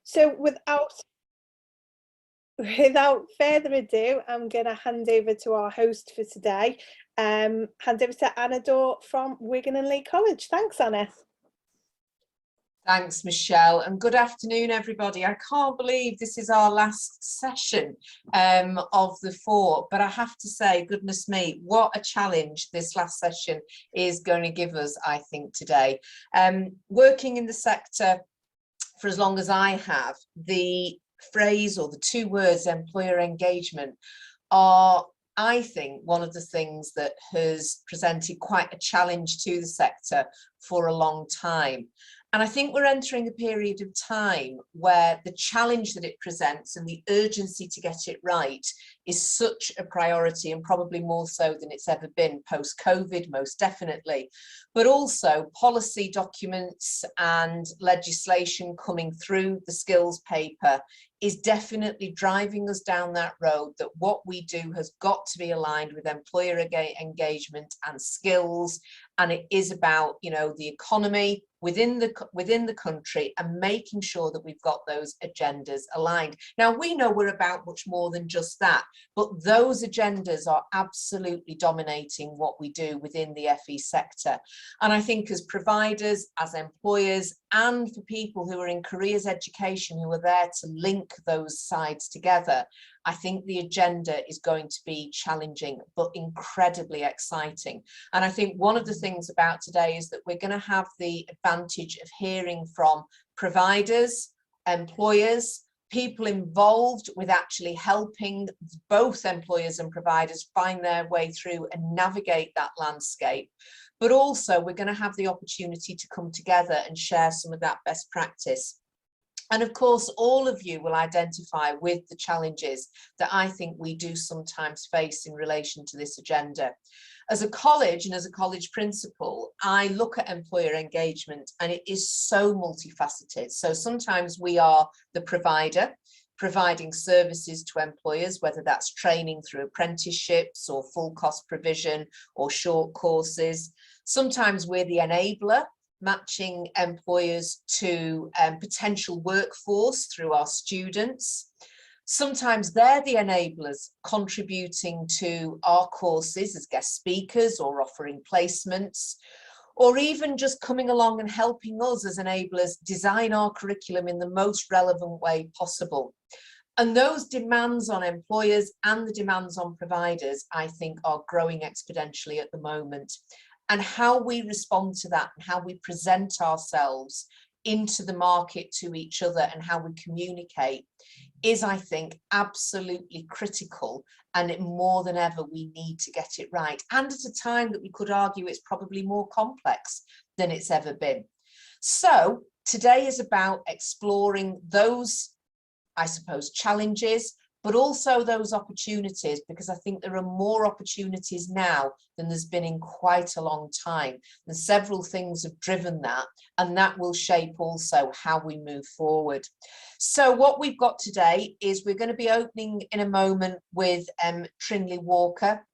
So without further ado, I'm going to hand over to our host for today. Hand over to Anna Daw from Wigan and Leigh College. Thanks, Anna. Thanks, Michelle, and good afternoon, everybody. I can't believe this is our last session of the 4, but I have to say, goodness me, what a challenge this last session is going to give us, I think, today. Working in the sector for as long as I have, the phrase or the 2 words employer engagement are, I think, one of the things that has presented quite a challenge to the sector for a long time. And I think we're entering a period of time where the challenge that it presents and the urgency to get it right is such a priority, and probably more so than it's ever been post-COVID, most definitely. But also policy documents and legislation coming through the skills paper is definitely driving us down that road, that what we do has got to be aligned with employer engagement and skills. And it is about, you know, the economy within the country and making sure that we've got those agendas aligned. Now, we know we're about much more than just that, but those agendas are absolutely dominating what we do within the FE sector. And I think as providers, as employers, and for people who are in careers education who are there to link those sides together, I think the agenda is going to be challenging, but incredibly exciting. And I think one of the things about today is that we're going to have the advantage of hearing from providers, employers, people involved with actually helping both employers and providers find their way through and navigate that landscape. But also we're going to have the opportunity to come together and share some of that best practice. And of course, all of you will identify with the challenges that I think we do sometimes face in relation to this agenda. As a college and as a college principal, I look at employer engagement and it is so multifaceted. So sometimes we are the provider, providing services to employers, whether that's training through apprenticeships or full cost provision or short courses. Sometimes we're the enabler, matching employers to potential workforce through our students. Sometimes they're the enablers, contributing to our courses as guest speakers or offering placements, or even just coming along and helping us as enablers design our curriculum in the most relevant way possible. And those demands on employers and the demands on providers, I think, are growing exponentially at the moment. And how we respond to that and how we present ourselves into the market to each other and how we communicate is, I think, absolutely critical, and more than ever we need to get it right, and at a time that we could argue it's probably more complex than it's ever been. So today is about exploring those, I suppose, challenges, but also those opportunities, because I think there are more opportunities now than there's been in quite a long time. And several things have driven that, and that will shape also how we move forward. So what we've got today is we're going to be opening in a moment with Trinley Walker,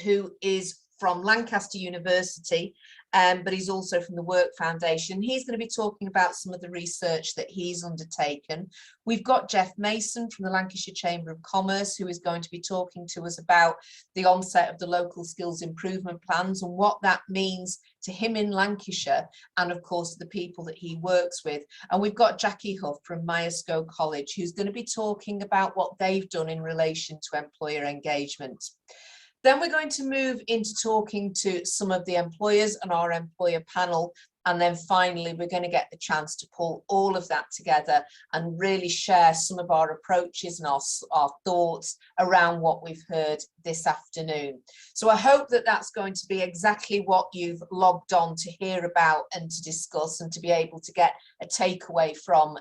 who is from Lancaster University, but he's also from the Work Foundation. He's going to be talking about some of the research that he's undertaken. We've got Jeff Mason from the Lancashire Chamber of Commerce, who is going to be talking to us about the onset of the local skills improvement plans and what that means to him in Lancashire, and of course the people that he works with. And we've got Jackie Huff from Myerscough College, who's going to be talking about what they've done in relation to employer engagement. Then we're going to move into talking to some of the employers and our employer panel. And then finally, we're going to get the chance to pull all of that together and really share some of our approaches and our thoughts around what we've heard this afternoon. So I hope that that's going to be exactly what you've logged on to hear about and to discuss and to be able to get a takeaway from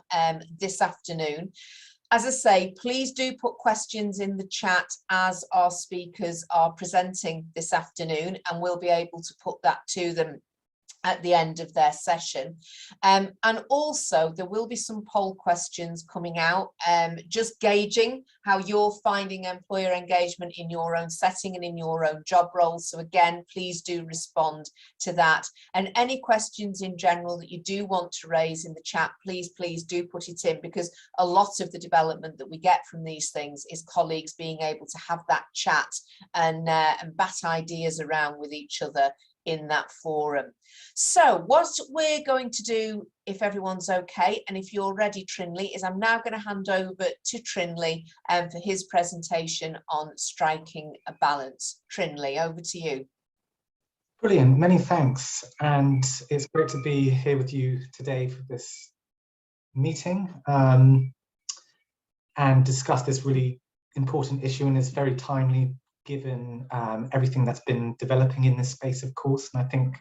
this afternoon. As I say, please do put questions in the chat as our speakers are presenting this afternoon, and we'll be able to put that to them at the end of their session. And also there will be some poll questions coming out, just gauging how you're finding employer engagement in your own setting and in your own job roles. So again, please do respond to that. And any questions in general that you do want to raise in the chat, please do put it in, because a lot of the development that we get from these things is colleagues being able to have that chat and bat ideas around with each other in that forum. So what we're going to do, if everyone's okay, and if you're ready, Trinley, is I'm now going to hand over to Trinley for his presentation on striking a balance. Trinley, over to you. Brilliant, many thanks. And it's great to be here with you today for this meeting and discuss this really important issue, and it's very timely given everything that's been developing in this space, of course. And I think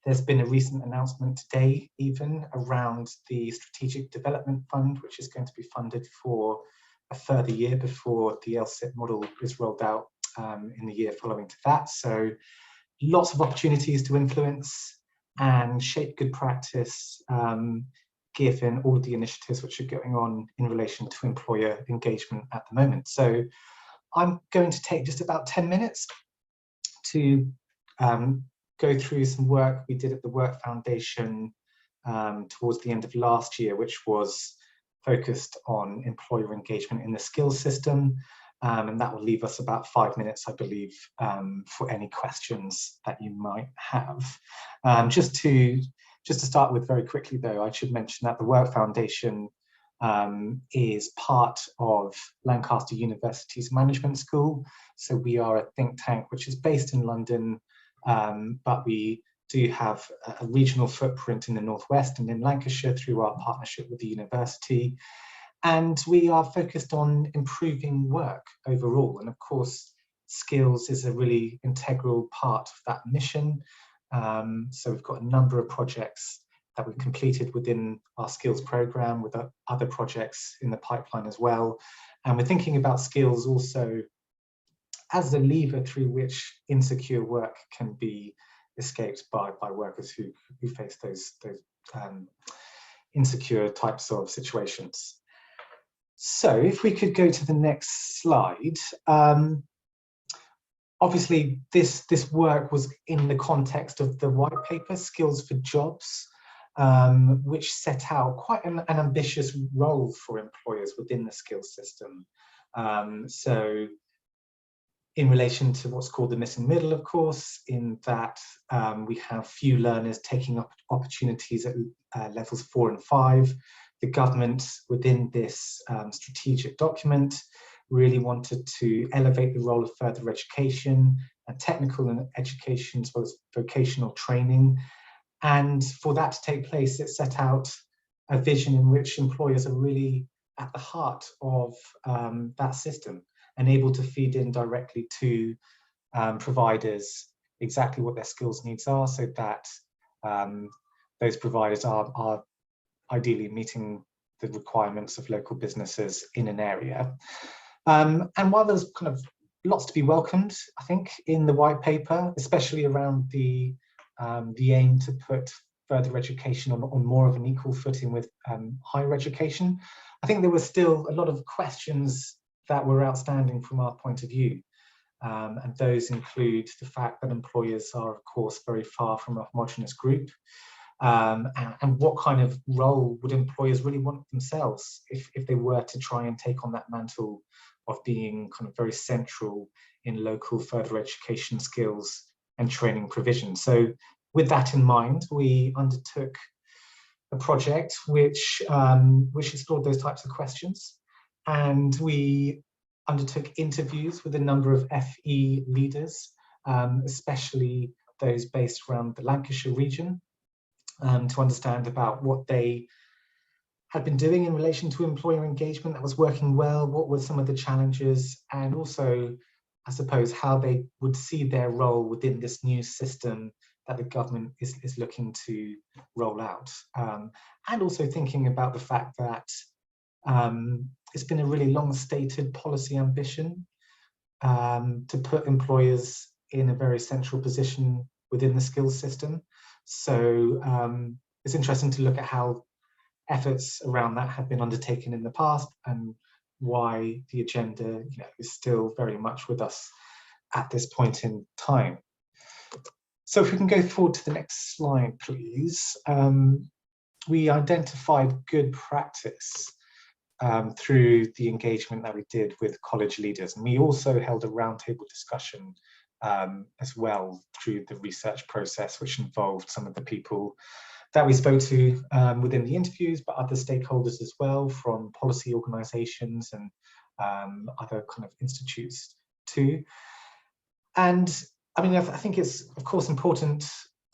there's been a recent announcement today even around the Strategic Development Fund, which is going to be funded for a further year before the LSIP model is rolled out in the year following to that. So lots of opportunities to influence and shape good practice given all of the initiatives which are going on in relation to employer engagement at the moment. So I'm going to take just about 10 minutes to go through some work we did at the Work Foundation towards the end of last year, which was focused on employer engagement in the skills system. And that will leave us about 5 minutes, I believe, for any questions that you might have. Just to start with very quickly, though, I should mention that the Work Foundation is part of Lancaster University's Management School. So we are a think tank which is based in London, but we do have a regional footprint in the Northwest and in Lancashire through our partnership with the university. And we are focused on improving work overall. And of course, skills is a really integral part of that mission. So we've got a number of projects that we've completed within our skills program, with other projects in the pipeline as well. And we're thinking about skills also as the lever through which insecure work can be escaped by workers who face those insecure types of situations. So if we could go to the next slide. Obviously, this work was in the context of the white paper, Skills for Jobs, which set out quite an ambitious role for employers within the skills system. So in relation to what's called the missing middle, of course, in that we have few learners taking up opportunities at levels 4 and 5. The government within this strategic document really wanted to elevate the role of further education and technical and education as well as vocational training. And for that to take place, it set out a vision in which employers are really at the heart of that system and able to feed in directly to providers exactly what their skills needs are, so that those providers are ideally meeting the requirements of local businesses in an area. And while there's kind of lots to be welcomed, I think, in the white paper, especially around the aim to put further education on more of an equal footing with higher education, I think there were still a lot of questions that were outstanding from our point of view. And those include the fact that employers are, of course, very far from a homogenous group. And what kind of role would employers really want themselves if they were to try and take on that mantle of being kind of very central in local further education skills and training provision. So with that in mind, we undertook a project which explored those types of questions. And we undertook interviews with a number of FE leaders, especially those based around the Lancashire region, to understand about what they had been doing in relation to employer engagement that was working well, what were some of the challenges, and also, I suppose, how they would see their role within this new system that the government is looking to roll out. And also thinking about the fact that it's been a really long-stated policy ambition to put employers in a very central position within the skills system. So it's interesting to look at how efforts around that have been undertaken in the past and why the agenda is still very much with us at this point in time. So if we can go forward to the next slide, please. We identified good practice through the engagement that we did with college leaders. And we also held a roundtable discussion as well through the research process, which involved some of the people that we spoke to within the interviews, but other stakeholders as well, from policy organisations and other kind of institutes too. And I mean, I think it's of course important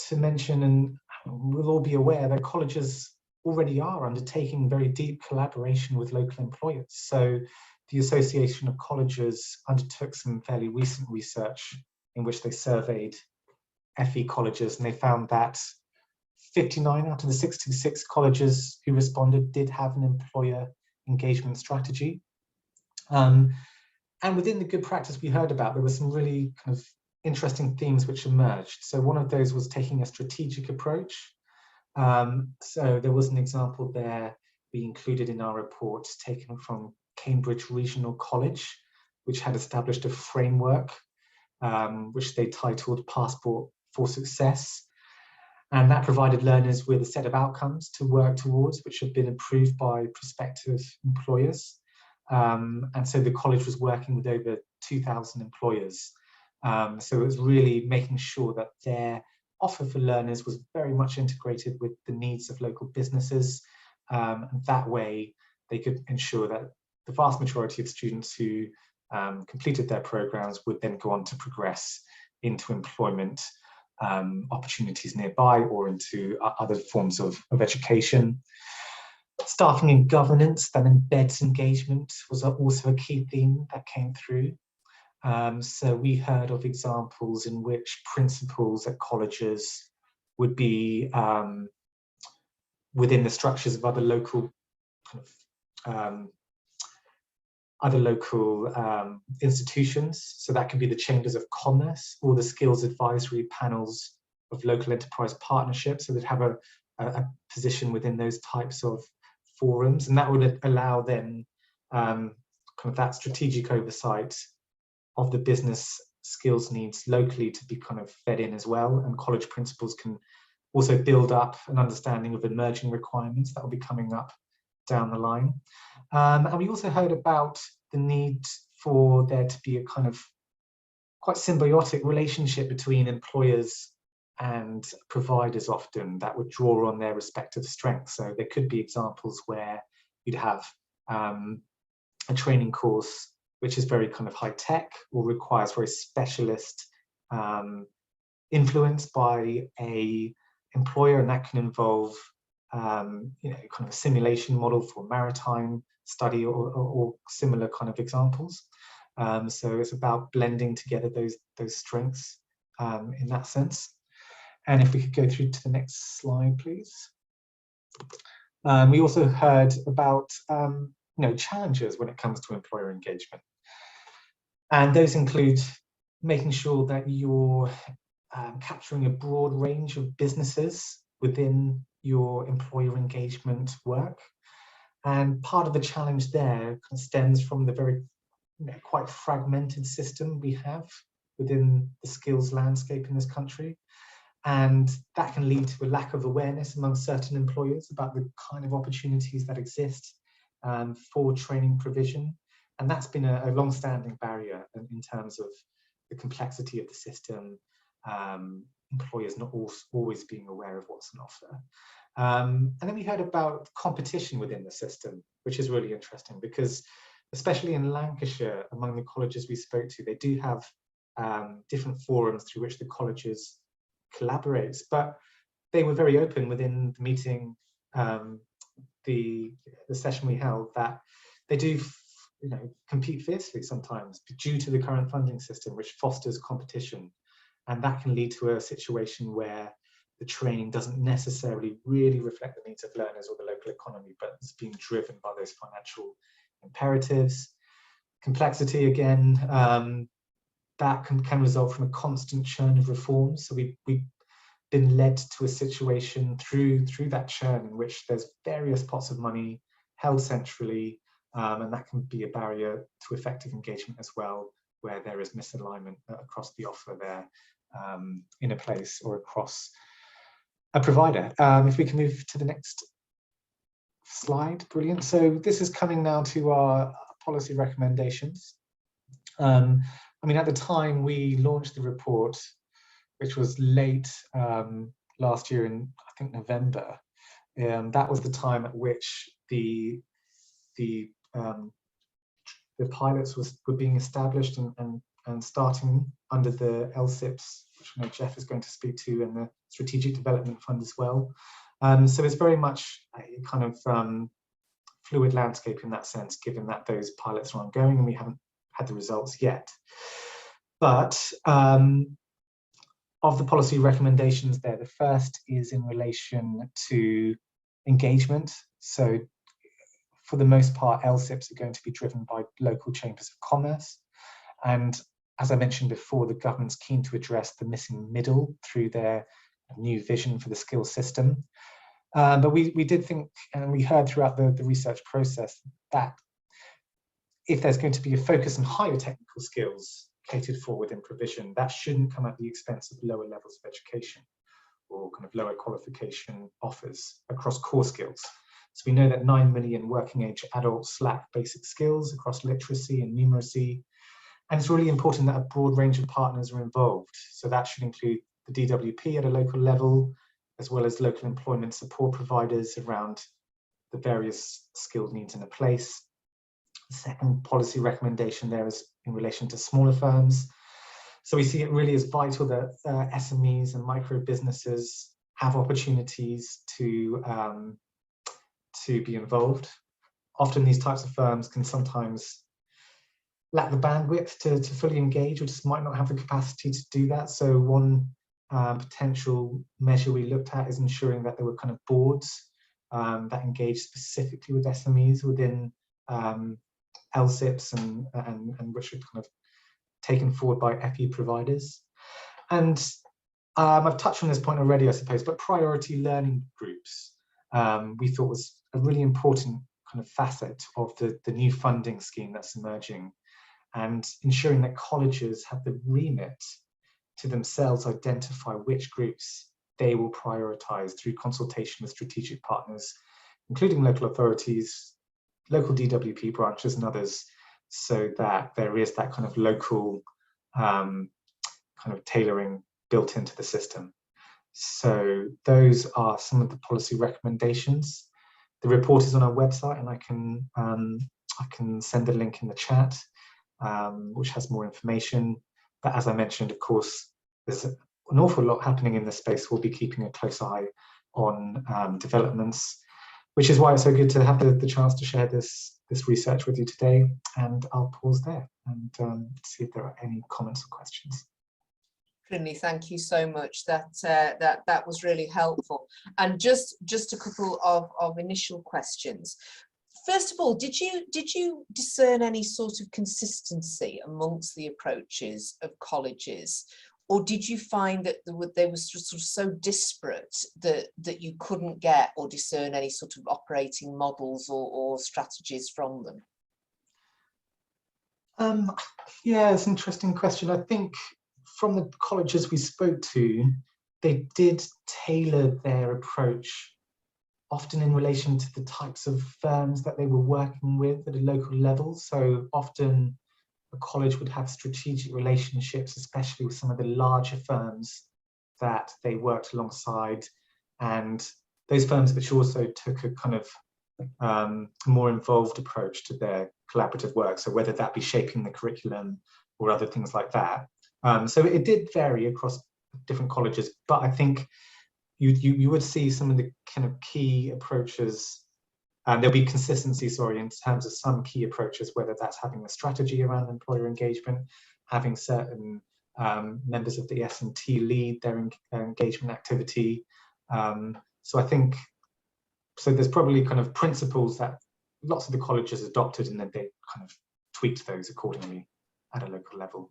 to mention, and we'll all be aware that colleges already are undertaking very deep collaboration with local employers. So the Association of Colleges undertook some fairly recent research in which they surveyed FE colleges, and they found that 59 out of the 66 colleges who responded did have an employer engagement strategy. And within the good practice we heard about, there were some really kind of interesting themes which emerged. So one of those was taking a strategic approach. So there was an example there we included in our report taken from Cambridge Regional College, which had established a framework which they titled Passport for Success. And that provided learners with a set of outcomes to work towards, which have been approved by prospective employers. And so the college was working with over 2,000 employers. So it was really making sure that their offer for learners was very much integrated with the needs of local businesses. And that way they could ensure that the vast majority of students who completed their programs would then go on to progress into employment opportunities nearby or into other forms of education. Staffing and governance that embeds engagement was also a key theme that came through. So we heard of examples in which principals at colleges would be within the structures of other local institutions. So that could be the chambers of commerce or the skills advisory panels of local enterprise partnerships. So they'd have a position within those types of forums, and that would allow them kind of that strategic oversight of the business skills needs locally to be kind of fed in as well. And college principals can also build up an understanding of emerging requirements that will be coming up down the line. And we also heard about the need for there to be a kind of quite symbiotic relationship between employers and providers often that would draw on their respective strengths. So there could be examples where you'd have a training course which is very kind of high tech or requires very specialist influence by a employer, and that can involve kind of a simulation model for maritime study or similar kind of examples. So it's about blending together those strengths in that sense. And if we could go through to the next slide, please. We also heard about challenges when it comes to employer engagement. And those include making sure that you're capturing a broad range of businesses within your employer engagement work. And part of the challenge there kind of stems from the very quite fragmented system we have within the skills landscape in this country. And that can lead to a lack of awareness among certain employers about the kind of opportunities that exist for training provision. And that's been a long-standing barrier in terms of the complexity of the system, employers not always being aware of what's on offer. And then we heard about competition within the system, which is really interesting because especially in Lancashire, among the colleges we spoke to, they do have different forums through which the colleges collaborate, but they were very open within the meeting, the session we held, that they do compete fiercely sometimes due to the current funding system, which fosters competition. And that can lead to a situation where the training doesn't necessarily really reflect the needs of learners or the local economy, but it's being driven by those financial imperatives. Complexity, again, that can result from a constant churn of reforms. So we been led to a situation through that churn in which there's various pots of money held centrally, and that can be a barrier to effective engagement as well, where there is misalignment across the offer there in a place or across a provider. If we can move to the next slide, brilliant. So this is coming now to our policy recommendations. I mean, at the time we launched the report, which was late last year in, I think, November, that was the time at which the pilots were being established and starting under the LSIPs, which I know Jeff is going to speak to, and the Strategic Development Fund as well. So it's very much a kind of fluid landscape in that sense, given that those pilots are ongoing and we haven't had the results yet. But of the policy recommendations there, the first is in relation to engagement. So for the most part, LSIPs are going to be driven by local chambers of commerce. And as I mentioned before, the government's keen to address the missing middle through their new vision for the skills system. But we did think, and we heard throughout the research process, that if there's going to be a focus on higher technical skills catered for within provision, that shouldn't come at the expense of lower levels of education or kind of lower qualification offers across core skills. So we know that 9 million working age adults lack basic skills across literacy and numeracy. And it's really important that a broad range of partners are involved. So that should include the DWP at a local level, as well as local employment support providers around the various skilled needs in a place. The second policy recommendation there is in relation to smaller firms. So we see it really as vital that SMEs and micro businesses have opportunities to be involved. Often these types of firms can sometimes lack the bandwidth to fully engage, or just might not have the capacity to do that. So one potential measure we looked at is ensuring that there were kind of boards that engage specifically with SMEs within LSIPs and which are kind of taken forward by FE providers. And I've touched on this point already, I suppose, but priority learning groups we thought was a really important kind of facet of the new funding scheme that's emerging, and ensuring that colleges have the remit to themselves identify which groups they will prioritise through consultation with strategic partners, including local authorities, local DWP branches and others, so that there is that kind of local kind of tailoring built into the system. So those are some of the policy recommendations. The report is on our website, and I can send a link in the chat, which has more information. But as I mentioned, of course, there's an awful lot happening in this space. We'll be keeping a close eye on developments, which is why it's so good to have the chance to share this research with you today. And I'll pause there and see if there are any comments or questions. Trinley, thank you so much. That was really helpful. And just a couple of initial questions. First of all, did you discern any sort of consistency amongst the approaches of colleges, or did you find that they were sort of so disparate that you couldn't get or discern any sort of operating models or strategies from them? Yeah, it's an interesting question. I think from the colleges we spoke to, they did tailor their approach often in relation to the types of firms that they were working with at a local level. So often a college would have strategic relationships, especially with some of the larger firms that they worked alongside, and those firms which also took a kind of more involved approach to their collaborative work. So whether that be shaping the curriculum or other things like that. So it did vary across different colleges, but I think you would see some of the kind of key approaches, and there'll be consistency, sorry, in terms of some key approaches, whether that's having a strategy around employer engagement, having certain members of the S&T lead their engagement activity. So I think, so there's probably kind of principles that lots of the colleges adopted, and then they kind of tweaked those accordingly at a local level.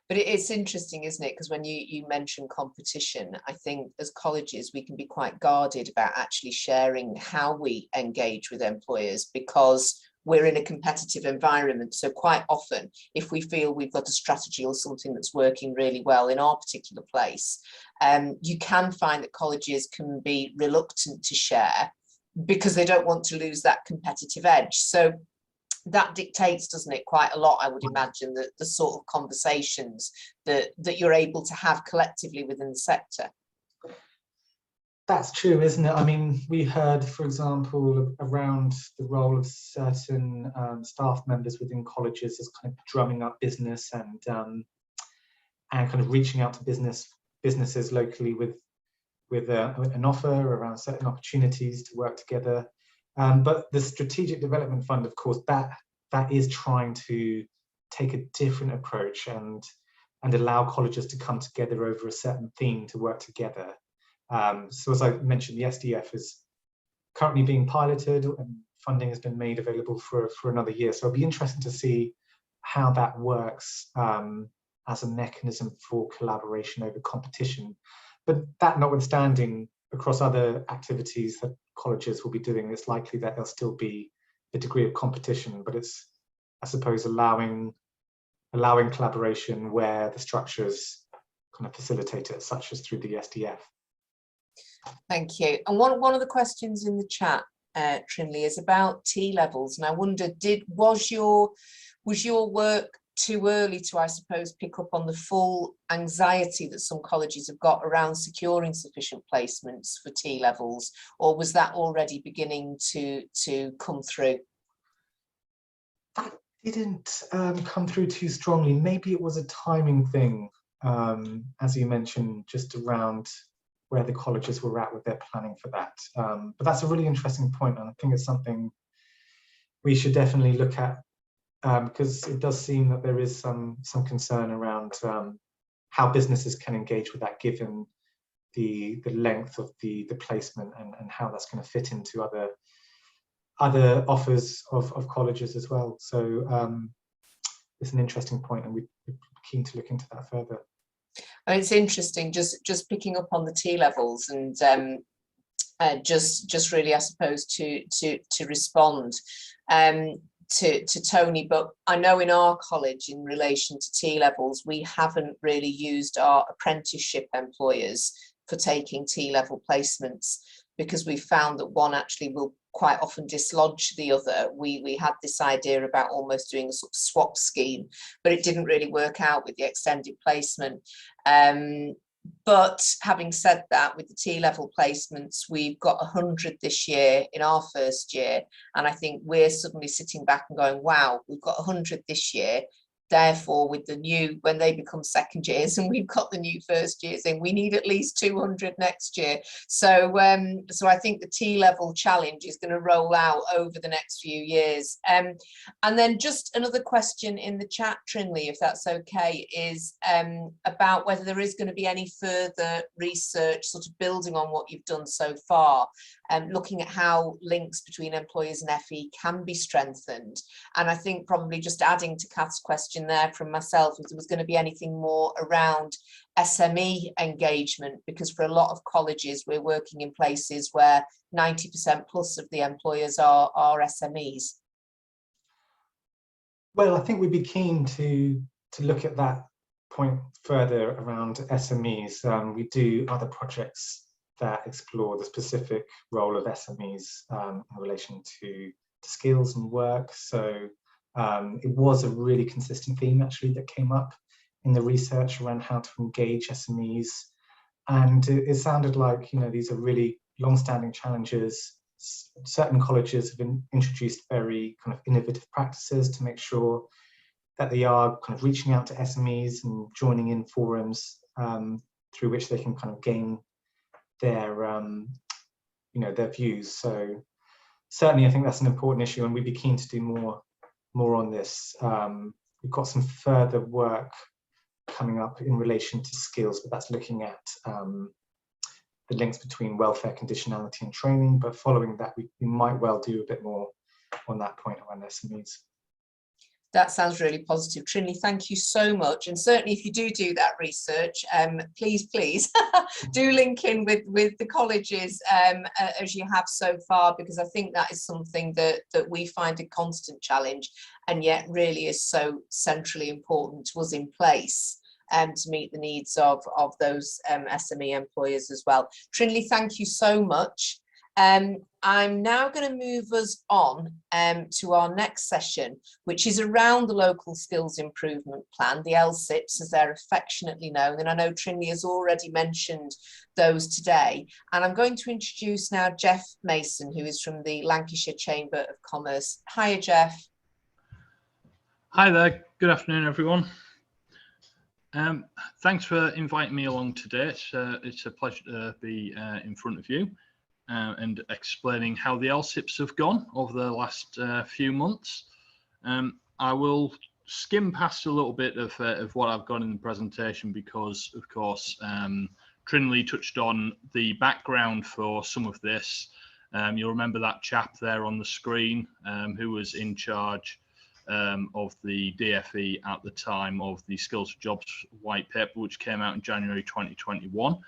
But it's interesting, isn't it? Because when you mention competition, I think as colleges, we can be quite guarded about actually sharing how we engage with employers, because we're in a competitive environment. So quite often, if we feel we've got a strategy or something that's working really well in our particular place, you can find that colleges can be reluctant to share because they don't want to lose that competitive edge. So that dictates, doesn't it, quite a lot, I would imagine, that the sort of conversations that you're able to have collectively within the sector. That's true, isn't it? I mean, we heard, for example, around the role of certain staff members within colleges as kind of drumming up business and kind of reaching out to businesses locally with an offer around certain opportunities to work together. But the Strategic Development Fund, of course, that is trying to take a different approach and allow colleges to come together over a certain theme to work together. So as I mentioned, the SDF is currently being piloted and funding has been made available for another year. So it'll be interesting to see how that works as a mechanism for collaboration over competition. But that notwithstanding, across other activities that colleges will be doing, it's likely that there'll still be a degree of competition, but it's, I suppose, allowing collaboration where the structures kind of facilitate it, such as through the SDF. Thank you. And one of the questions in the chat, Trinley, is about T levels, and I wondered, was your work too early to, I suppose, pick up on the full anxiety that some colleges have got around securing sufficient placements for T levels, or was that already beginning to come through? That didn't come through too strongly. Maybe it was a timing thing, as you mentioned, just around where the colleges were at with their planning for that. But that's a really interesting point, and I think it's something we should definitely look at, because it does seem that there is some concern around how businesses can engage with that, given the length of the placement and how that's going to fit into other offers of colleges as well. So it's an interesting point, and we're keen to look into that further. And it's interesting, just picking up on the T levels, and just really, I suppose, to respond to Tony. But I know in our college, in relation to T levels, we haven't really used our apprenticeship employers for taking T level placements, because we found that one actually will quite often dislodge the other. We had this idea about almost doing a sort of swap scheme, but it didn't really work out with the extended placement. But having said that, with the T-level placements, we've got 100 this year in our first year, and I think we're suddenly sitting back and going, wow, we've got 100 this year. Therefore, with the new, when they become second years and we've got the new first years in, we need at least 200 next year. So so I think the T-level challenge is going to roll out over the next few years. And then just another question in the chat, Trinley, if that's okay, is about whether there is going to be any further research sort of building on what you've done so far, looking at how links between employers and FE can be strengthened. And I think probably just adding to Kath's question there from myself, if there was going to be anything more around SME engagement, because for a lot of colleges we're working in places where 90% plus of the employers are SMEs. Well, I think we'd be keen to look at that point further around SMEs. We do other projects that explore the specific role of SMEs in relation to skills and work. So it was a really consistent theme actually that came up in the research around how to engage SMEs, and it sounded like, you know, these are really long-standing challenges. Certain colleges have introduced very kind of innovative practices to make sure that they are kind of reaching out to SMEs and joining in forums through which they can kind of gain their you know, their views. So certainly I think that's an important issue, and we'd be keen to do more on this. We've got some further work coming up in relation to skills, but that's looking at the links between welfare, conditionality and training. But following that, we might well do a bit more on that point around SMEs. That sounds really positive. Trinley, thank you so much. And certainly if you do that research, please do link in with the colleges as you have so far, because I think that is something that we find a constant challenge and yet really is so centrally important was in place to meet the needs of those SME employers as well. Trinley, thank you so much. I'm now going to move us on to our next session, which is around the Local Skills Improvement Plan, the LSIPs as they're affectionately known. And I know Trinley has already mentioned those today. And I'm going to introduce now Jeff Mason, who is from the Lancashire Chamber of Commerce. Hiya, Jeff. Hi there. Good afternoon, everyone. Thanks for inviting me along today. It's a pleasure to be in front of you. And explaining how the LSIPs have gone over the last few months. I will skim past a little bit of what I've got in the presentation because, of course, Trinley touched on the background for some of this. You'll remember that chap there on the screen who was in charge of the DFE at the time of the Skills for Jobs white paper, which came out in January 2021.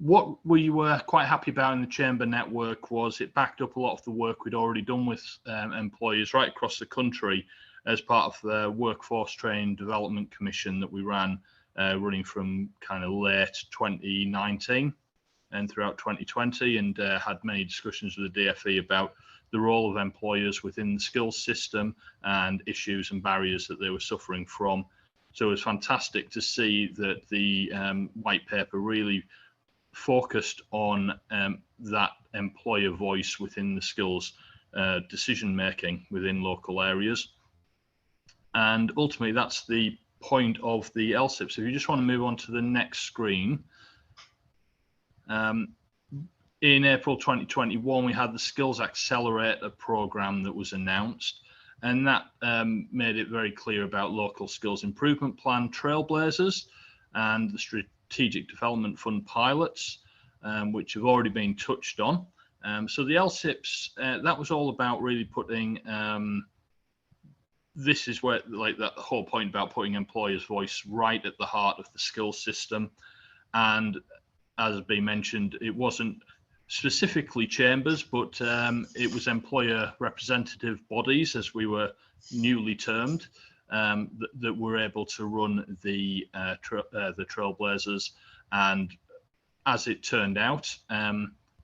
What we were quite happy about in the Chamber network was it backed up a lot of the work we'd already done with employers right across the country as part of the Workforce Training Development Commission that we ran, running from kind of late 2019 and throughout 2020, and had many discussions with the DFE about the role of employers within the skills system and issues and barriers that they were suffering from. So it was fantastic to see that the white paper really focused on that employer voice within the skills decision making within local areas. And ultimately that's the point of the LSIP. So if you just want to move on to the next screen. In April 2021 we had the Skills Accelerator programme that was announced, and that made it very clear about Local Skills Improvement Plan Trailblazers and the Strategic Development Fund pilots, which have already been touched on. So the LSIPs, that was all about really putting, this is where, like, that whole point about putting employers' voice right at the heart of the skills system. And as has been mentioned, it wasn't specifically chambers, but it was employer representative bodies, as we were newly termed, that were able to run the Trailblazers. And as it turned out,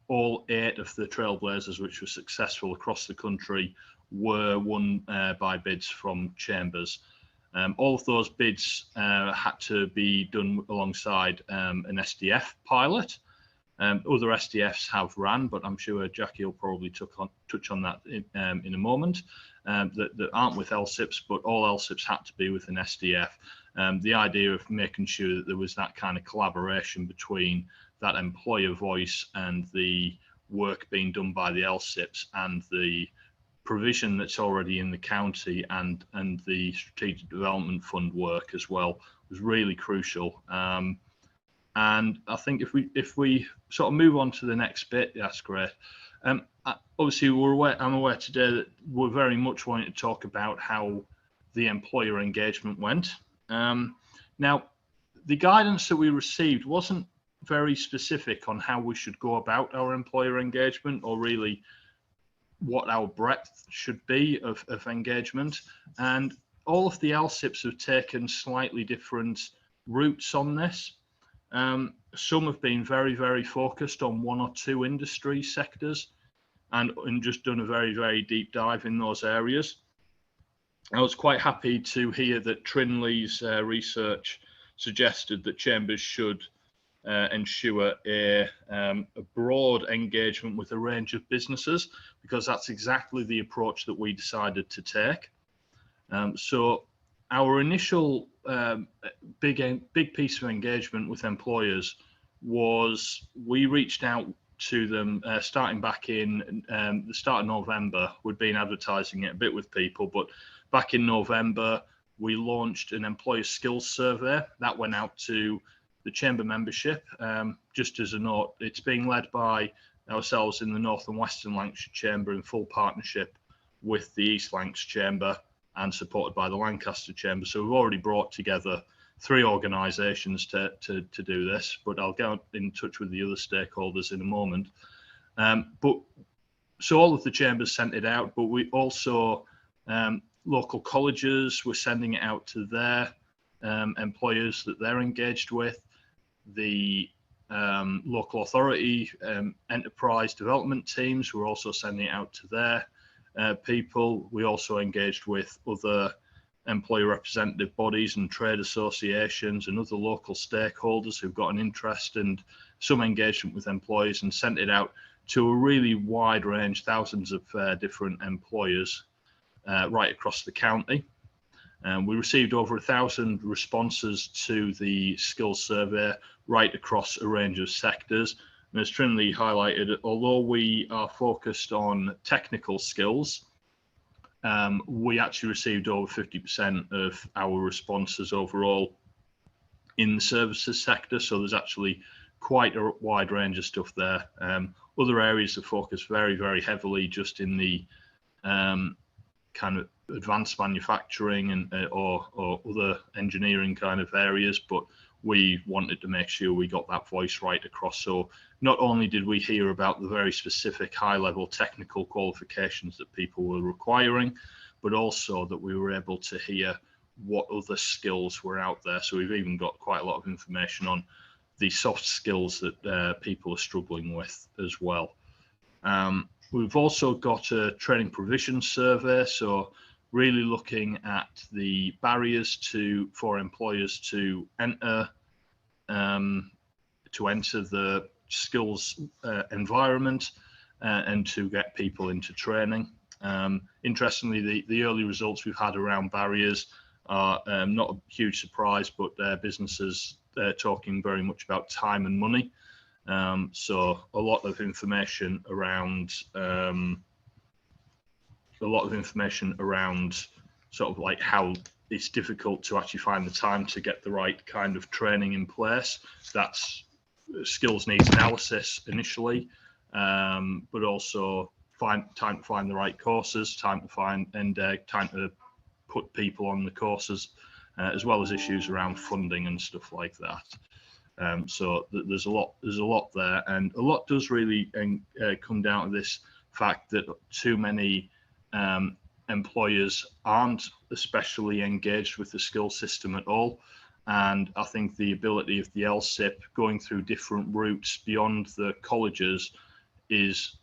all 8 of the Trailblazers, which were successful across the country, were won by bids from chambers. All of those bids had to be done alongside an SDF pilot. Other SDFs have ran, but I'm sure Jackie will probably touch on that in a moment, that aren't with LSIPs, but all LSIPs had to be with an SDF. The idea of making sure that there was that kind of collaboration between that employer voice and the work being done by the LSIPs and the provision that's already in the county and the Strategic Development Fund work as well was really crucial. And I think if we sort of move on to the next bit, that's great. Obviously, I'm aware today that we're very much wanting to talk about how the employer engagement went. Now, the guidance that we received wasn't very specific on how we should go about our employer engagement, or really what our breadth should be of engagement. And all of the LSIPs have taken slightly different routes on this. Some have been very, very focused on 1 or 2 industry sectors and just done a very, very deep dive in those areas. I was quite happy to hear that Trinley's research suggested that chambers should ensure a broad engagement with a range of businesses, because that's exactly the approach that we decided to take. So our initial big piece of engagement with employers was we reached out to them starting back in the start of November. We'd been advertising it a bit with people, but back in November we launched an employer skills survey that went out to the chamber membership. Just as a note, it's being led by ourselves in the North and Western Lancashire Chamber in full partnership with the East Lancs Chamber. and supported by the Lancaster Chamber. So we've already brought together 3 organisations to do this, but I'll get in touch with the other stakeholders in a moment. So all of the chambers sent it out, but we also, local colleges were sending it out to their employers that they're engaged with. The local authority enterprise development teams were also sending it out to their people. We also engaged with other employer representative bodies and trade associations and other local stakeholders who've got an interest and some engagement with employees, and sent it out to a really wide range, thousands of different employers right across the county. We received over 1,000 responses to the skills survey right across a range of sectors. And as Trinley highlighted, although we are focused on technical skills, we actually received over 50% of our responses overall in the services sector. So there's actually quite a wide range of stuff there. Other areas of focus very, very heavily just in the kind of advanced manufacturing and or other engineering kind of areas, but we wanted to make sure we got that voice right across. So not only did we hear about the very specific high-level technical qualifications that people were requiring, but also that we were able to hear what other skills were out there. So we've even got quite a lot of information on the soft skills that people are struggling with as well. We've also got a training provision survey, so really looking at the barriers for employers to enter the skills environment and to get people into training. Interestingly, the early results we've had around barriers are not a huge surprise, but businesses talking very much about time and money. So a lot of information around sort of like how it's difficult to actually find the time to get the right kind of training in place. That's skills needs analysis initially, but also time to find the right courses, time to put people on the courses, as well as issues around funding and stuff like that. So there's a lot there, and a lot does really come down to this fact that too many employers aren't especially engaged with the skill system at all. And I think the ability of the LSIP going through different routes beyond the colleges has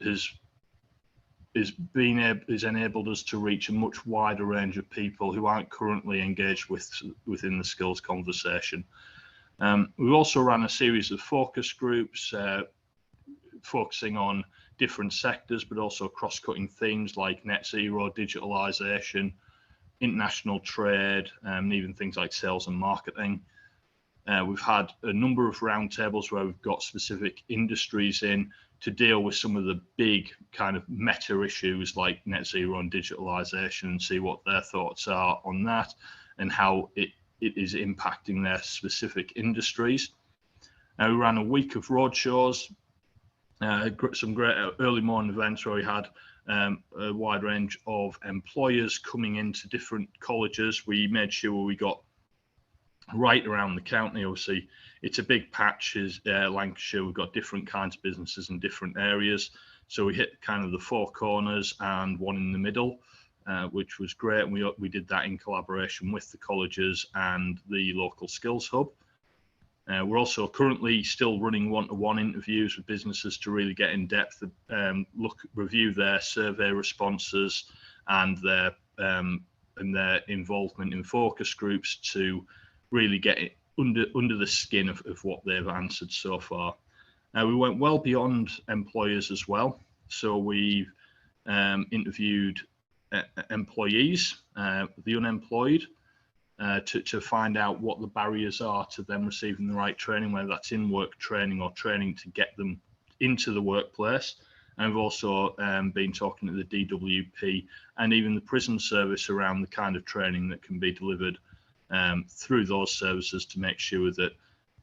enabled us to reach a much wider range of people who aren't currently engaged within the skills conversation. We've also ran a series of focus groups focusing on different sectors, but also cross-cutting themes like net zero, digitalisation, international trade, and even things like sales and marketing. We've had a number of roundtables where we've got specific industries in to deal with some of the big kind of meta issues like net zero and digitalisation, and see what their thoughts are on that and how it is impacting their specific industries. We ran a week of roadshows, some great early morning events where we had a wide range of employers coming into different colleges. We made sure we got right around the county. Obviously, it's a big patch, Lancashire. We've got different kinds of businesses in different areas. So we hit kind of the 4 corners and one in the middle, which was great. And we did that in collaboration with the colleges and the local skills hub. We're also currently still running one-to-one interviews with businesses to really get in depth, review their survey responses and their involvement in focus groups to really get it under the skin of what they've answered so far. We went well beyond employers as well. So we've interviewed employees, the unemployed, to find out what the barriers are to them receiving the right training, whether that's in-work training or training to get them into the workplace. And we've also been talking to the DWP and even the prison service around the kind of training that can be delivered through those services to make sure that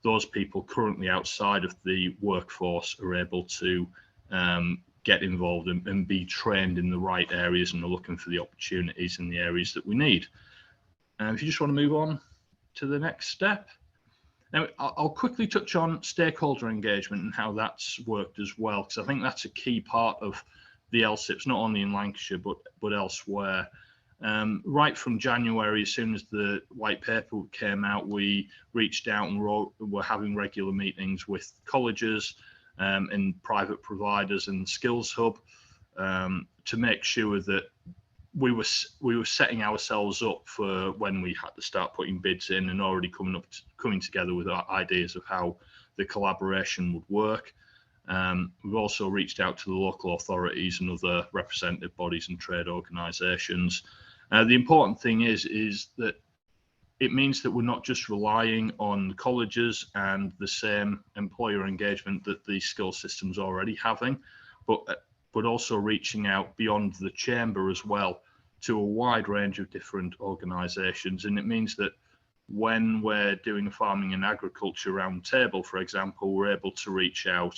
those people currently outside of the workforce are able to get involved and be trained in the right areas and are looking for the opportunities in the areas that we need. And if you just want to move on to the next step. Now, I'll quickly touch on stakeholder engagement and how that's worked as well, because I think that's a key part of the LSIPs, not only in Lancashire, but elsewhere. Right from January, as soon as the white paper came out, we reached out and were having regular meetings with colleges and private providers and Skills Hub to make sure that we were setting ourselves up for when we had to start putting bids in and already coming together with our ideas of how the collaboration would work. We've also reached out to the local authorities and other representative bodies and trade organisations. The important thing is that it means that we're not just relying on the colleges and the same employer engagement that the skill system's already having, but also reaching out beyond the chamber as well to a wide range of different organisations. And it means that when we're doing a farming and agriculture roundtable, for example, we're able to reach out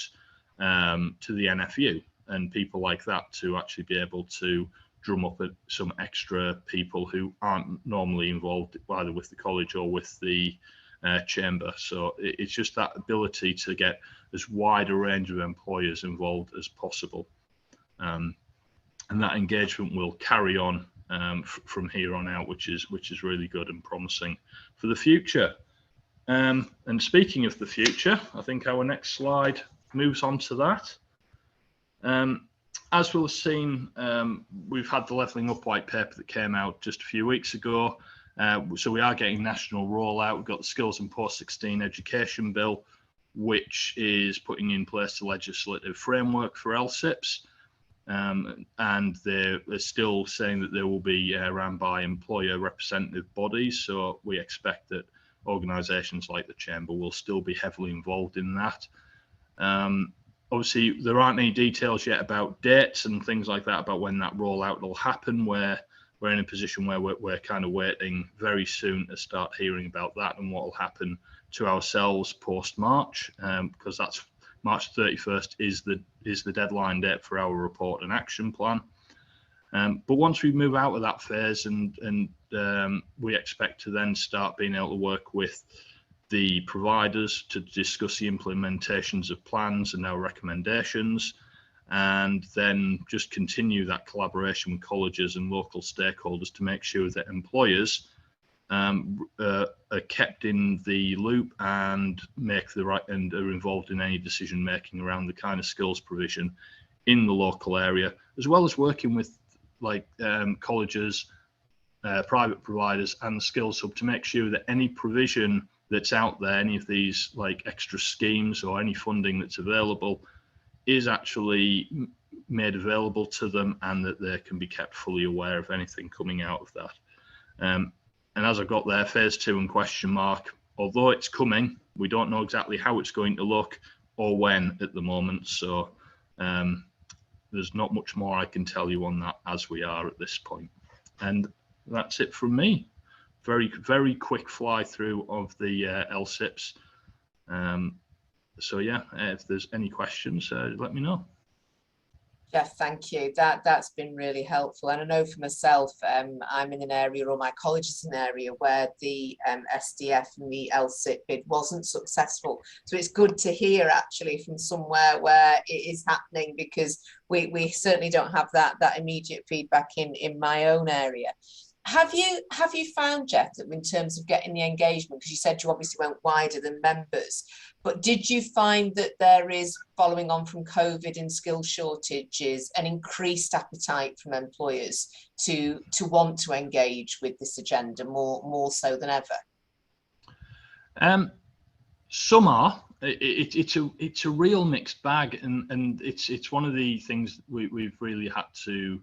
to the NFU and people like that to actually be able to drum up some extra people who aren't normally involved either with the college or with the chamber. So it's just that ability to get as wide a range of employers involved as possible. And that engagement will carry on from here on out, which is really good and promising for the future. And speaking of the future, I think our next slide moves on to that. As we'll have seen, we've had the Levelling Up white paper that came out just a few weeks ago. So we are getting national rollout. We've got the Skills and Post-16 Education Bill, which is putting in place the legislative framework for LSIPs. And they're still saying that they will be run by employer representative bodies. So we expect that organisations like the Chamber will still be heavily involved in that. Obviously, there aren't any details yet about dates and things like that, about when that rollout will happen. We're in a position where we're kind of waiting very soon to start hearing about that and what will happen to ourselves post-March, because that's March 31st is the deadline date for our report and action plan. But once we move out of that phase and we expect to then start being able to work with the providers to discuss the implementations of plans and our recommendations, and then just continue that collaboration with colleges and local stakeholders to make sure that employers are kept in the loop and make the right and are involved in any decision making around the kind of skills provision in the local area, as well as working with colleges, private providers and the Skills Hub to make sure that any provision that's out there, any of these like extra schemes or any funding that's available, is actually made available to them, and that they can be kept fully aware of anything coming out of that. And as I got there, phase 2 and question mark, although it's coming, we don't know exactly how it's going to look or when at the moment. So there's not much more I can tell you on that as we are at this point. And that's it from me. Very, very quick fly through of the LSIPs. So yeah, if there's any questions, let me know. Jeff, thank you. That's been really helpful. And I know for myself, I'm in an area, or my college is an area where the SDF and the LSIP bid wasn't successful. So it's good to hear actually from somewhere where it is happening, because we certainly don't have that immediate feedback in my own area. Have you found, Jeff, that in terms of getting the engagement, because you said you obviously went wider than members, but did you find that there is, following on from COVID and skill shortages, an increased appetite from employers to want to engage with this agenda more so than ever? Some are. It's a real mixed bag, and it's one of the things we've really had to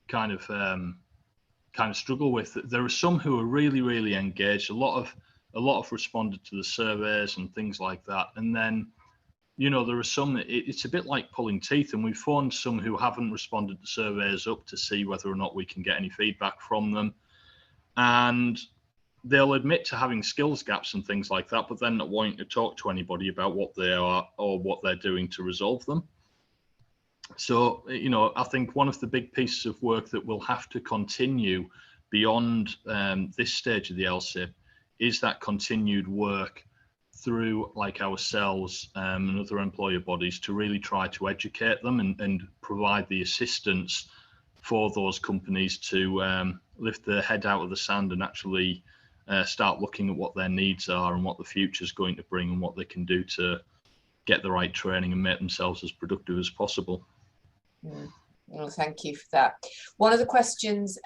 kind of struggle with. There are some who are really, really engaged. A lot have responded to the surveys and things like that. And then, you know, there are some that it's a bit like pulling teeth, and we've phoned some who haven't responded to surveys up to see whether or not we can get any feedback from them. And they'll admit to having skills gaps and things like that, but then not wanting to talk to anybody about what they are or what they're doing to resolve them. So, I think one of the big pieces of work that will have to continue beyond this stage of the LSIP is that continued work through like ourselves and other employer bodies to really try to educate them and provide the assistance for those companies to lift their head out of the sand and actually start looking at what their needs are and what the future is going to bring and what they can do to get the right training and make themselves as productive as possible. Well, thank you for that. One of the questions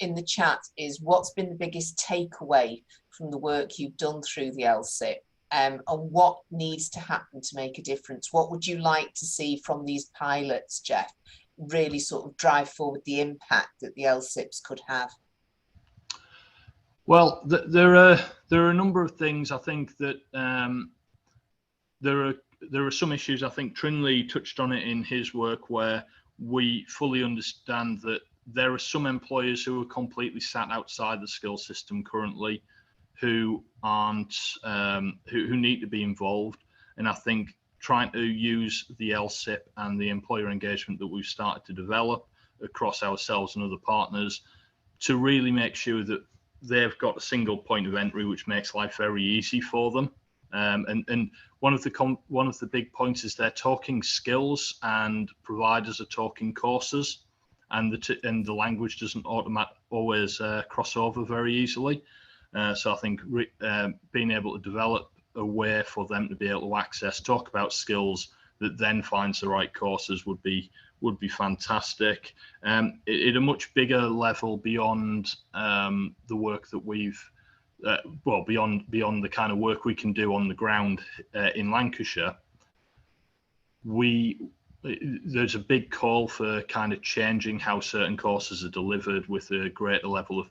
in the chat is, what's been the biggest takeaway from the work you've done through the LSIP, and what needs to happen to make a difference? What would you like to see from these pilots, Jeff, really sort of drive forward the impact that the LSIPs could have? Well, there are a number of things. I think that there are some issues. I think Trinley touched on it in his work, where we fully understand that there are some employers who are completely sat outside the skill system currently, who aren't who need to be involved. And I think trying to use the LSIP and the employer engagement that we've started to develop across ourselves and other partners to really make sure that they've got a single point of entry, which makes life very easy for them. And one of the big points is they're talking skills and providers are talking courses, and the language doesn't always cross over very easily. So I think being able to develop a way for them to be able to access, talk about skills that then finds the right courses would be fantastic. At a much bigger level beyond the work that we've beyond the kind of work we can do on the ground in Lancashire, there's a big call for kind of changing how certain courses are delivered with a greater level of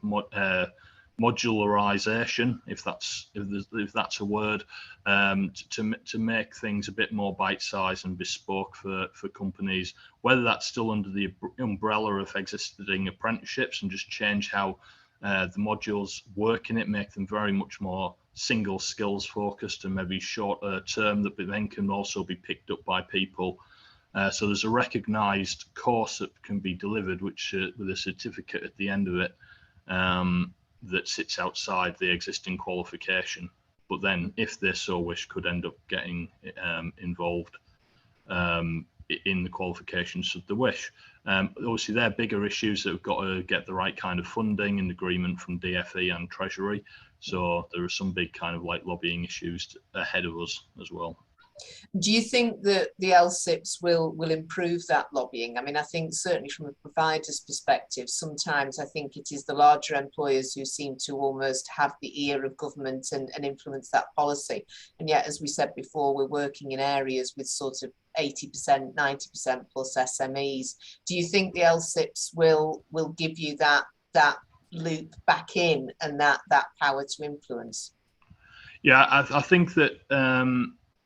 modularization, if that's a word, to make things a bit more bite-sized and bespoke for companies, whether that's still under the umbrella of existing apprenticeships, and just change how the modules work in it, make them very much more single skills focused and maybe shorter term, that then can also be picked up by people. So there's a recognized course that can be delivered, which with a certificate at the end of it, that sits outside the existing qualification, but then if they so wish could end up getting involved in the qualifications should they wish. Obviously they're bigger issues that have got to get the right kind of funding and agreement from DFE and Treasury, so there are some big kind of like lobbying issues ahead of us as well. Do you think that the LSIPs will improve that lobbying? I mean, I think certainly from a provider's perspective, sometimes I think it is the larger employers who seem to almost have the ear of government and influence that policy. And yet, as we said before, we're working in areas with sort of 80%, 90% plus SMEs. Do you think the LSIPs will give you that loop back in and that power to influence? Yeah, I think that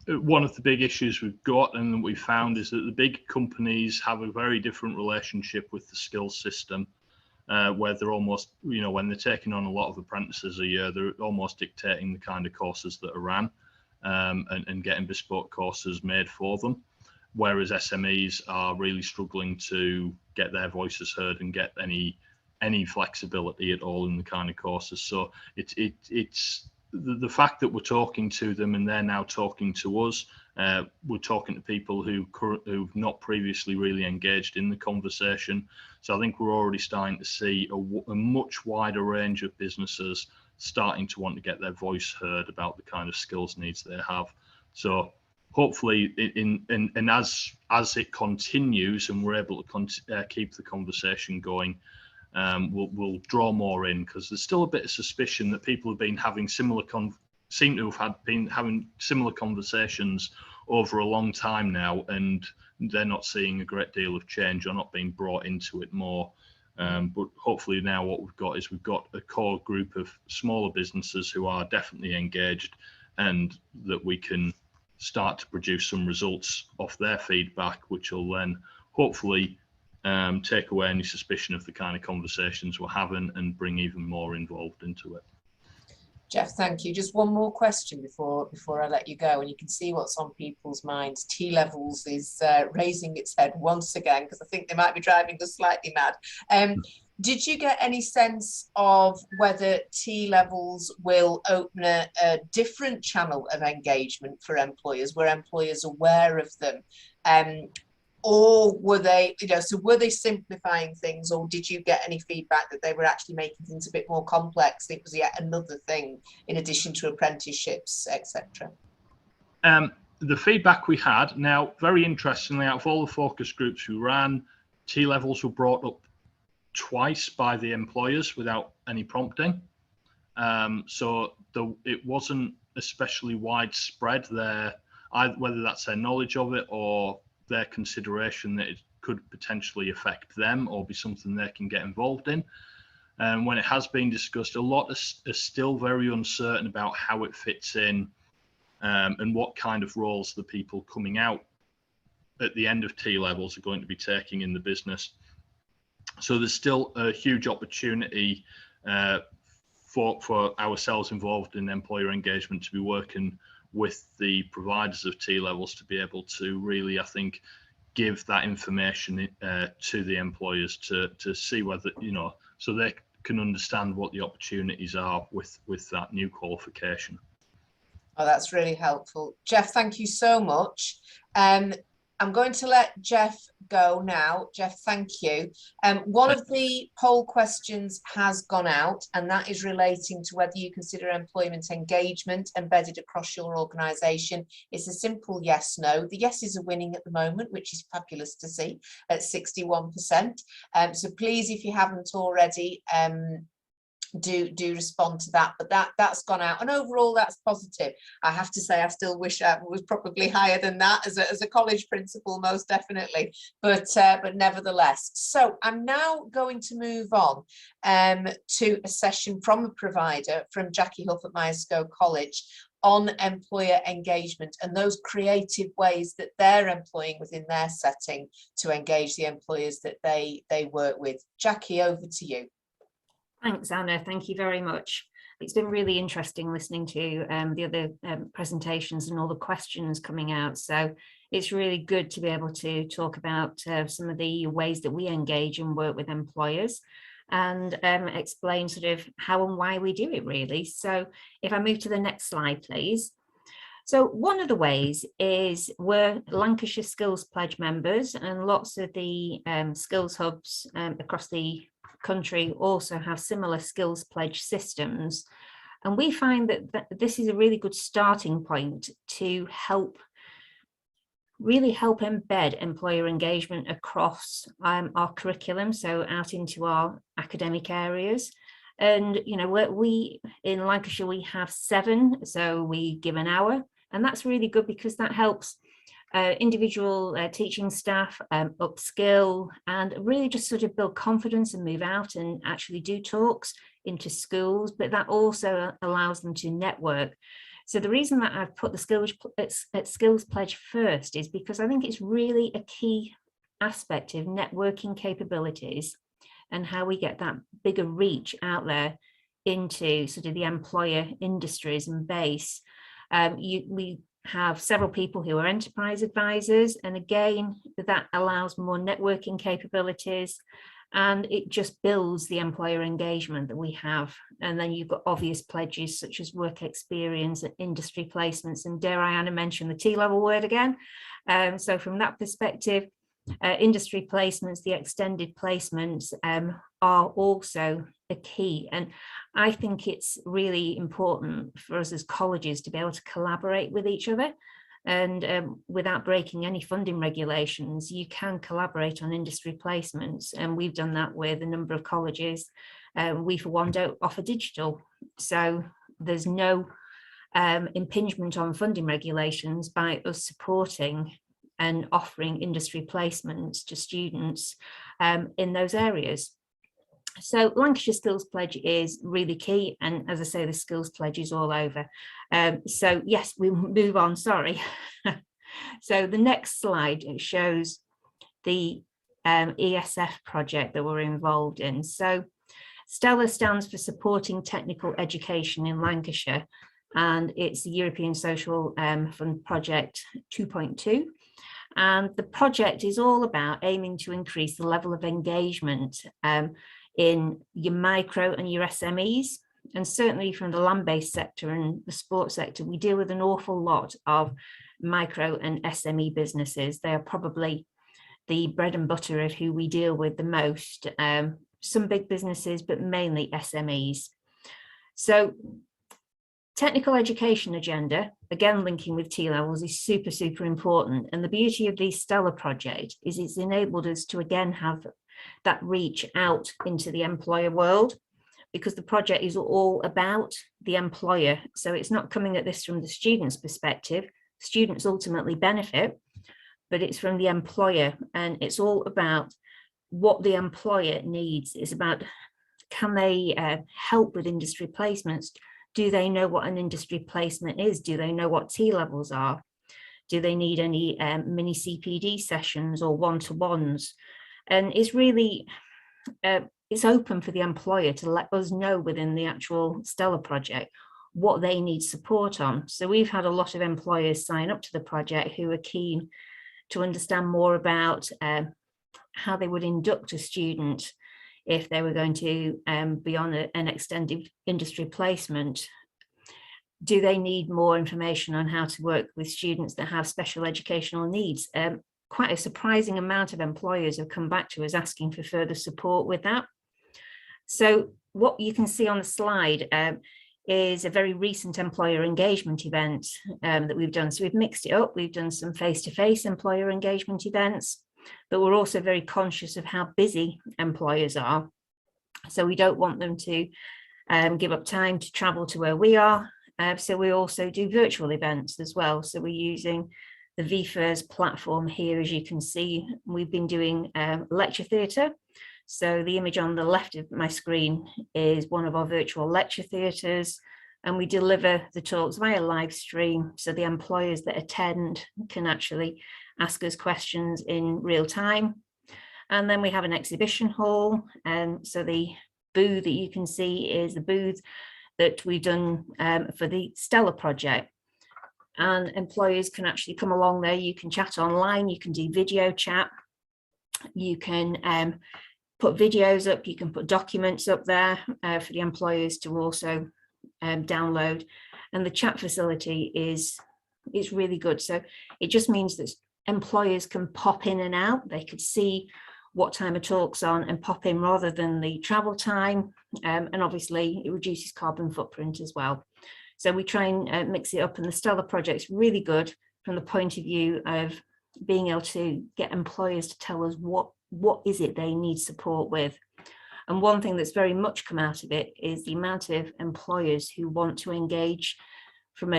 one of the big issues we've got and that we found is that the big companies have a very different relationship with the skills system, where they're almost, when they're taking on a lot of apprentices a year, they're almost dictating the kind of courses that are ran and getting bespoke courses made for them. Whereas SMEs are really struggling to get their voices heard and get any flexibility at all in the kind of courses. So it's the fact that we're talking to them and they're now talking to us, we're talking to people who've not previously really engaged in the conversation. So I think we're already starting to see a much wider range of businesses starting to want to get their voice heard about the kind of skills needs they have. So hopefully, as it continues and we're able to keep the conversation going, we'll draw more in, because there's still a bit of suspicion that people have been having seem to have been having similar conversations over a long time now, and they're not seeing a great deal of change or not being brought into it more. But hopefully now what we've got a core group of smaller businesses who are definitely engaged, and that we can start to produce some results off their feedback, which will then hopefully take away any suspicion of the kind of conversations we're having and bring even more involved into it. Jeff, thank you. Just one more question before I let you go, and you can see what's on people's minds. T-levels is raising its head once again, because I think they might be driving us slightly mad. Did you get any sense of whether T-levels will open a different channel of engagement for employers, where employers are aware of them? Or were they, so were they simplifying things, or did you get any feedback that they were actually making things a bit more complex? It was yet another thing in addition to apprenticeships, etc. The feedback we had, now very interestingly, out of all the focus groups we ran, T-levels were brought up twice by the employers without any prompting. So it wasn't especially widespread there, whether that's their knowledge of it or their consideration that it could potentially affect them or be something they can get involved in. And when it has been discussed, a lot are still very uncertain about how it fits in and what kind of roles the people coming out at the end of T-levels are going to be taking in the business. So there's still a huge opportunity for ourselves involved in employer engagement to be working with the providers of T-levels to be able to really, I think, give that information to the employers to see whether, so they can understand what the opportunities are with that new qualification. Oh, that's really helpful. Jeff, thank you so much. I'm going to let Jeff go now. Jeff, thank you. One of the poll questions has gone out, and that is relating to whether you consider employment engagement embedded across your organisation. It's a simple yes, no. The yeses are winning at the moment, which is fabulous to see, at 61%. So please, if you haven't already, do respond to that, but that's gone out, and overall that's positive. I have to say I still wish I was probably higher than that as a college principal, most definitely, but nevertheless. So I'm now going to move on to a session from a provider, from Jackie Huff at Myerscough College, on employer engagement and those creative ways that they're employing within their setting to engage the employers that they work with. Jackie, over to you. Thanks, Anna. Thank you very much. It's been really interesting listening to the other presentations and all the questions coming out. So it's really good to be able to talk about some of the ways that we engage and work with employers and explain sort of how and why we do it, really. So if I move to the next slide, please. So one of the ways is we're Lancashire Skills Pledge members, and lots of the skills hubs across the country also have similar skills pledge systems, and we find that this is a really good starting point to really help embed employer engagement across our curriculum, so out into our academic areas. And we in Lancashire, we have 7, so we give an hour, and that's really good because that helps individual teaching staff upskill and really just sort of build confidence and move out and actually do talks into schools, but that also allows them to network. So the reason that I've put the Skills Pledge first is because I think it's really a key aspect of networking capabilities and how we get that bigger reach out there into sort of the employer industries and base. We have several people who are enterprise advisors, and again that allows more networking capabilities, and it just builds the employer engagement that we have. And then you've got obvious pledges such as work experience and industry placements, and dare I, Anna, mention the T-level word again. So from that perspective, industry placements, the extended placements are also a key, and I think it's really important for us as colleges to be able to collaborate with each other, and without breaking any funding regulations, you can collaborate on industry placements, and we've done that with a number of colleges. We for one don't offer digital, so there's no impingement on funding regulations by us supporting and offering industry placements to students in those areas. So Lancashire Skills Pledge is really key, and as I say, the Skills Pledge is all over. So yes, we move on, sorry. So the next slide, it shows the ESF project that we're involved in. So STELLA stands for Supporting Technical Education in Lancashire, and it's the European Social Fund Project 2.2. And the project is all about aiming to increase the level of engagement in your micro and your SMEs. And certainly from the land-based sector and the sports sector, we deal with an awful lot of micro and SME businesses. They are probably the bread and butter of who we deal with the most. Some big businesses, but mainly SMEs. So technical education agenda, again, linking with T-levels, is super, super important. And the beauty of the STELLA project is it's enabled us to, again, have that reach out into the employer world, because the project is all about the employer. So it's not coming at this from the student's perspective. Students ultimately benefit, but it's from the employer, and it's all about what the employer needs. It's about, can they help with industry placements? Do they know what an industry placement is? Do they know what T-levels are? Do they need any mini CPD sessions or one-to-ones? And it's really, it's open for the employer to let us know within the actual STELLA project what they need support on. So we've had a lot of employers sign up to the project who are keen to understand more about how they would induct a student if they were going to be on an extended industry placement. Do they need more information on how to work with students that have special educational needs? Quite a surprising amount of employers have come back to us asking for further support with that. So what you can see on the slide is a very recent employer engagement event that we've done. So we've mixed it up. We've done some face-to-face employer engagement events, but we're also very conscious of how busy employers are. So we don't want them to give up time to travel to where we are. So we also do virtual events as well. So we're using the VFIRS platform here. As you can see, we've been doing lecture theatre. So the image on the left of my screen is one of our virtual lecture theatres, and we deliver the talks via live stream, so the employers that attend can actually ask us questions in real time. And then we have an exhibition hall, and so the booth that you can see is the booth that we've done for the STELLA project. And employers can actually come along there. You can chat online, you can do video chat, you can put videos up, you can put documents up there for the employers to also download. And the chat facility is really good. So it just means that employers can pop in and out. They could see what time a talk's on and pop in rather than the travel time. And obviously it reduces carbon footprint as well. So we try and mix it up, and the STELLA project's really good from the point of view of being able to get employers to tell us what is it they need support with. And one thing that's very much come out of it is the amount of employers who want to engage from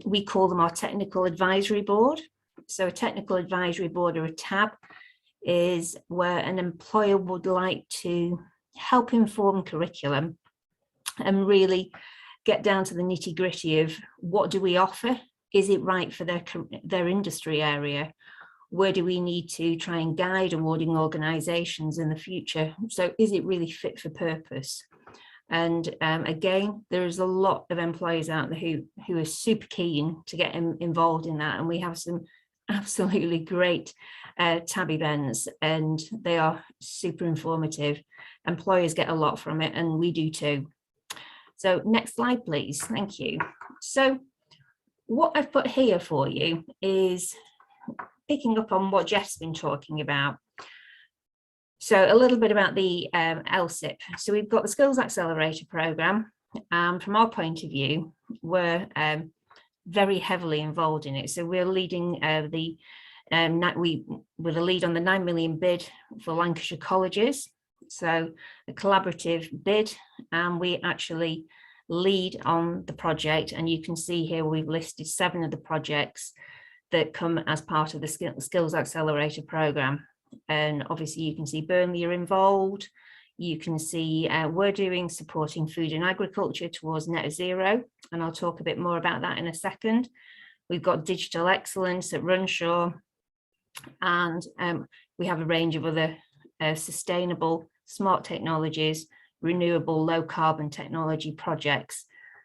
we call them our technical advisory board. So a technical advisory board, or a TAB, is where an employer would like to help inform curriculum and really get down to the nitty-gritty of what do we offer? Is it right for their industry area? Where do we need to try and guide awarding organisations in the future? So is it really fit for purpose? And again, there is a lot of employers out there who are super keen to get involved in that. And we have some absolutely great TAB events, and they are super informative. Employers get a lot from it, and we do too. So next slide, please. Thank you. So what I've put here for you is picking up on what Jeff's been talking about. So a little bit about the LSIP. So we've got the Skills Accelerator programme. From our point of view, we're very heavily involved in it. So we're leading with a lead on the 9 million bid for Lancashire colleges. So a collaborative bid, and we actually lead on the project. And you can see here we've listed 7 of the projects that come as part of the Skills Accelerator programme. And obviously you can see Burnley are involved. You can see we're doing supporting food and agriculture towards net zero, and I'll talk a bit more about that in a second. We've got digital excellence at Runshaw, and we have a range of other sustainable smart technologies, renewable low carbon technology projects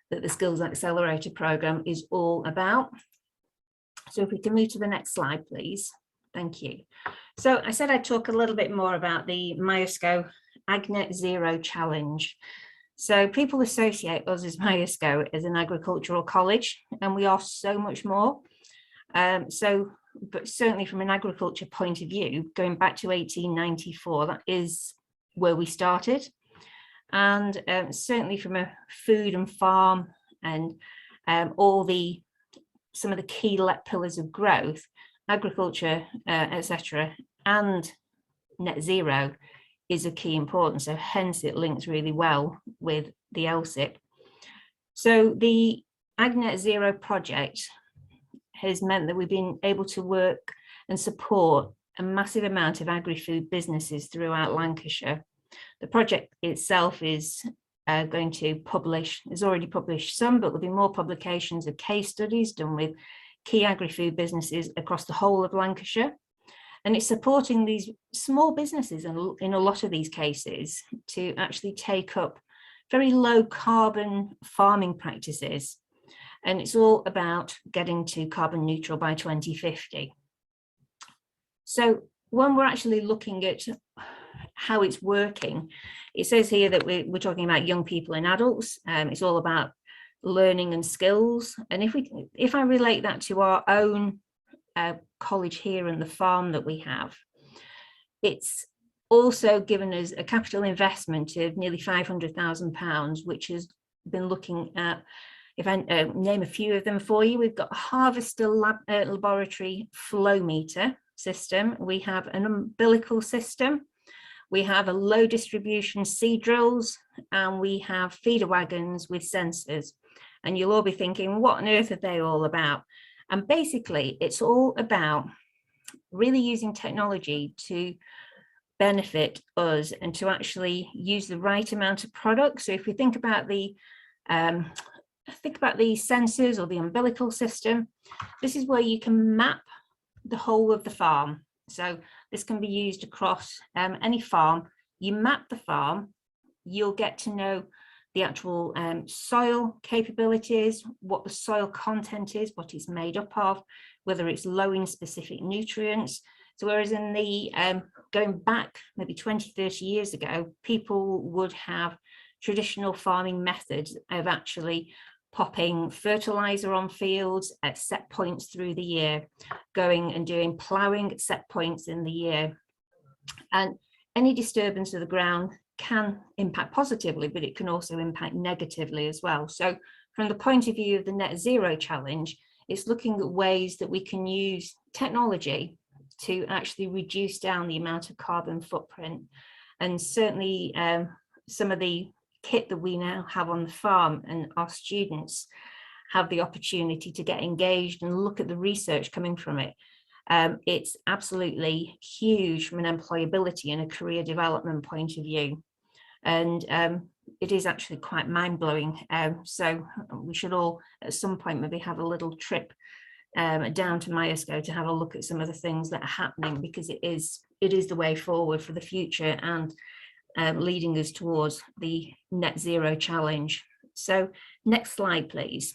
that the Skills Accelerator programme is all about. So if we can move to the next slide, please. Thank you. So I said I'd talk a little bit more about the Myosco AgNet Zero Challenge. So people associate us as Myosco as an agricultural college, and we are so much more. But certainly from an agriculture point of view, going back to 1894, that is where we started. And certainly from a food and farm and some of the key pillars of growth, agriculture, etc., and net zero is a key importance. So hence it links really well with the LSIP. So the AgNet Zero project has meant that we've been able to work and support a massive amount of agri-food businesses throughout Lancashire. The project itself is going to publish, has already published some, but there'll be more publications of case studies done with key agri-food businesses across the whole of Lancashire. And it's supporting these small businesses in a lot of these cases to actually take up very low carbon farming practices. And it's all about getting to carbon neutral by 2050. So when we're actually looking at how it's working, it says here that we're talking about young people and adults. It's all about learning and skills. And if I relate that to our own college here and the farm that we have, it's also given us a capital investment of nearly £500,000, which has been looking at, if I name a few of them for you, we've got a Harvester laboratory flow meter system, we have an umbilical system, we have a low distribution seed drills, and we have feeder wagons with sensors. And you'll all be thinking, what on earth are they all about? And basically, it's all about really using technology to benefit us and to actually use the right amount of product. So if we think about the sensors or the umbilical system, this is where you can map the whole of the farm. So this can be used across any farm. You map the farm, you'll get to know the actual soil capabilities, what the soil content is, what it's made up of, whether it's low in specific nutrients. So whereas in the going back maybe 20, 30 years ago, people would have traditional farming methods of actually popping fertilizer on fields at set points through the year, going and doing ploughing at set points in the year. And any disturbance of the ground can impact positively, but it can also impact negatively as well. So from the point of view of the Net Zero Challenge, it's looking at ways that we can use technology to actually reduce down the amount of carbon footprint. And certainly some of the kit that we now have on the farm, and our students have the opportunity to get engaged and look at the research coming from it. It's absolutely huge from an employability and a career development point of view. And it is actually quite mind-blowing. So we should all at some point maybe have a little trip down to Myosco to have a look at some of the things that are happening, because it is the way forward for the future and leading us towards the Net Zero Challenge. So next slide, please.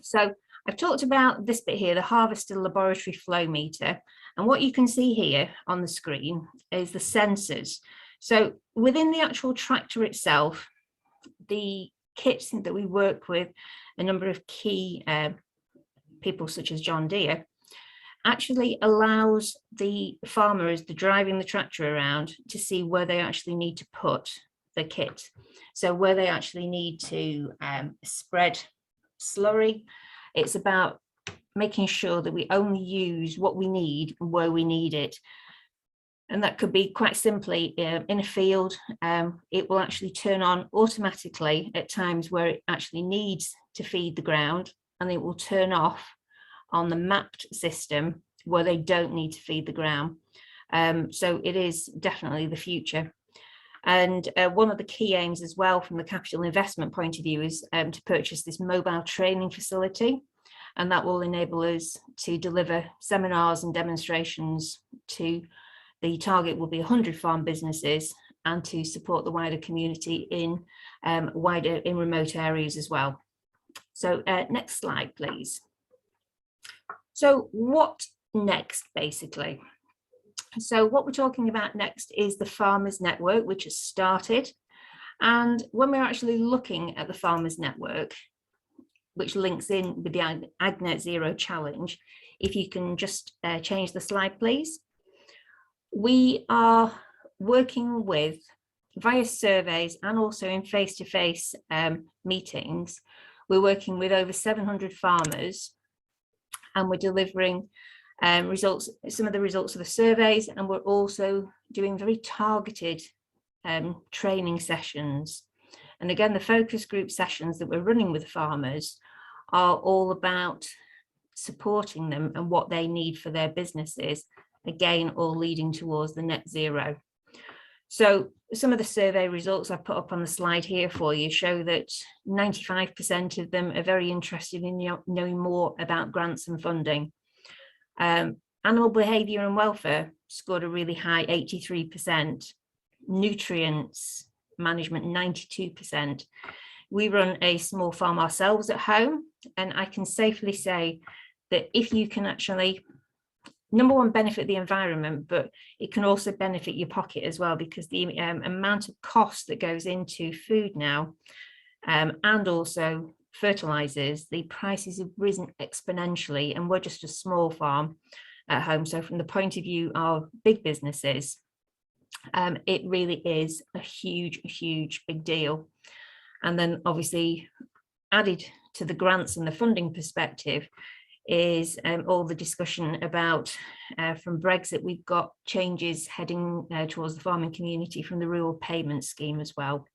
So I've talked about this bit here, the Harvester laboratory flow meter. And what you can see here on the screen is the sensors. So within the actual tractor itself, the kits that we work with, a number of key people such as John Deere, actually allows the farmer as they're driving the tractor around to see where they actually need to put the kit. So where they actually need to spread slurry. It's about making sure that we only use what we need where we need it. And that could be quite simply in a field. It will actually turn on automatically at times where it actually needs to feed the ground, and it will turn off on the mapped system where they don't need to feed the ground. So it is definitely the future. And one of the key aims as well from the capital investment point of view is to purchase this mobile training facility. And that will enable us to deliver seminars and demonstrations to, the target will be 100 farm businesses and to support the wider community in remote areas as well. So next slide, please. So what next, basically? So what we're talking about next is the Farmers Network, which has started. And when we're actually looking at the Farmers Network, which links in with the Ag Net Zero Challenge, if you can just change the slide, please. We are working with, via surveys and also in face-to-face meetings, we're working with over 700 farmers, and we're delivering results, some of the results of the surveys, and we're also doing very targeted training sessions. And again, the focus group sessions that we're running with farmers are all about supporting them and what they need for their businesses, again, all leading towards the net zero. So some of the survey results I've put up on the slide here for you show that 95% of them are very interested in knowing more about grants and funding. Animal behaviour and welfare scored a really high 83%. Nutrients management 92%. We run a small farm ourselves at home, and I can safely say that if you can actually, number one, benefit the environment, but it can also benefit your pocket as well, because the amount of cost that goes into food now and also fertilizers, the prices have risen exponentially, and we're just a small farm at home. So from the point of view of big businesses, it really is a huge big deal. And then obviously added to the grants and the funding perspective is all the discussion about from Brexit, we've got changes heading towards the farming community from the rural payment scheme as well,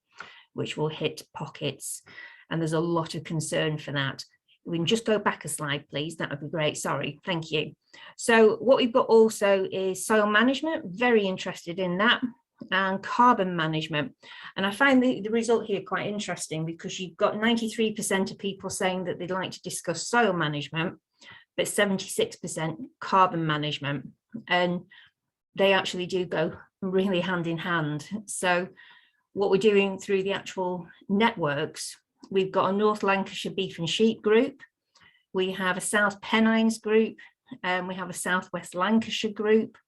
which will hit pockets. And there's a lot of concern for that. We can just go back a slide, please. That would be great. Sorry. Thank you. So what we've got also is soil management, very interested in that, and carbon management. And I find the result here quite interesting, because you've got 93% of people saying that they'd like to discuss soil management, but 76% carbon management. And they actually do go really hand in hand. So what we're doing through the actual networks, we've got a North Lancashire beef and sheep group, we have a South Pennines group, and we have a South West Lancashire group.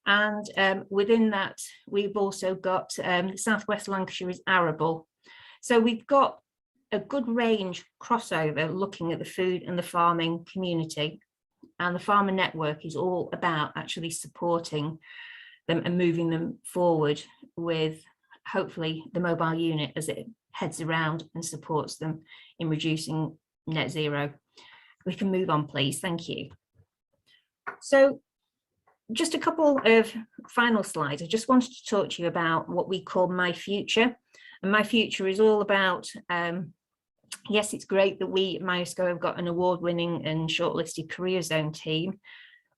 And within that, we've also got South West Lancashire is arable. So we've got a good range crossover looking at the food and the farming community. And the Farmer Network is all about actually supporting them and moving them forward with hopefully the mobile unit as it heads around and supports them in reducing net zero. We can move on, please. Thank you. So just a couple of final slides. I just wanted to talk to you about what we call My Future. And My Future is all about, yes, it's great that we at MyESCO have got an award-winning and shortlisted career zone team.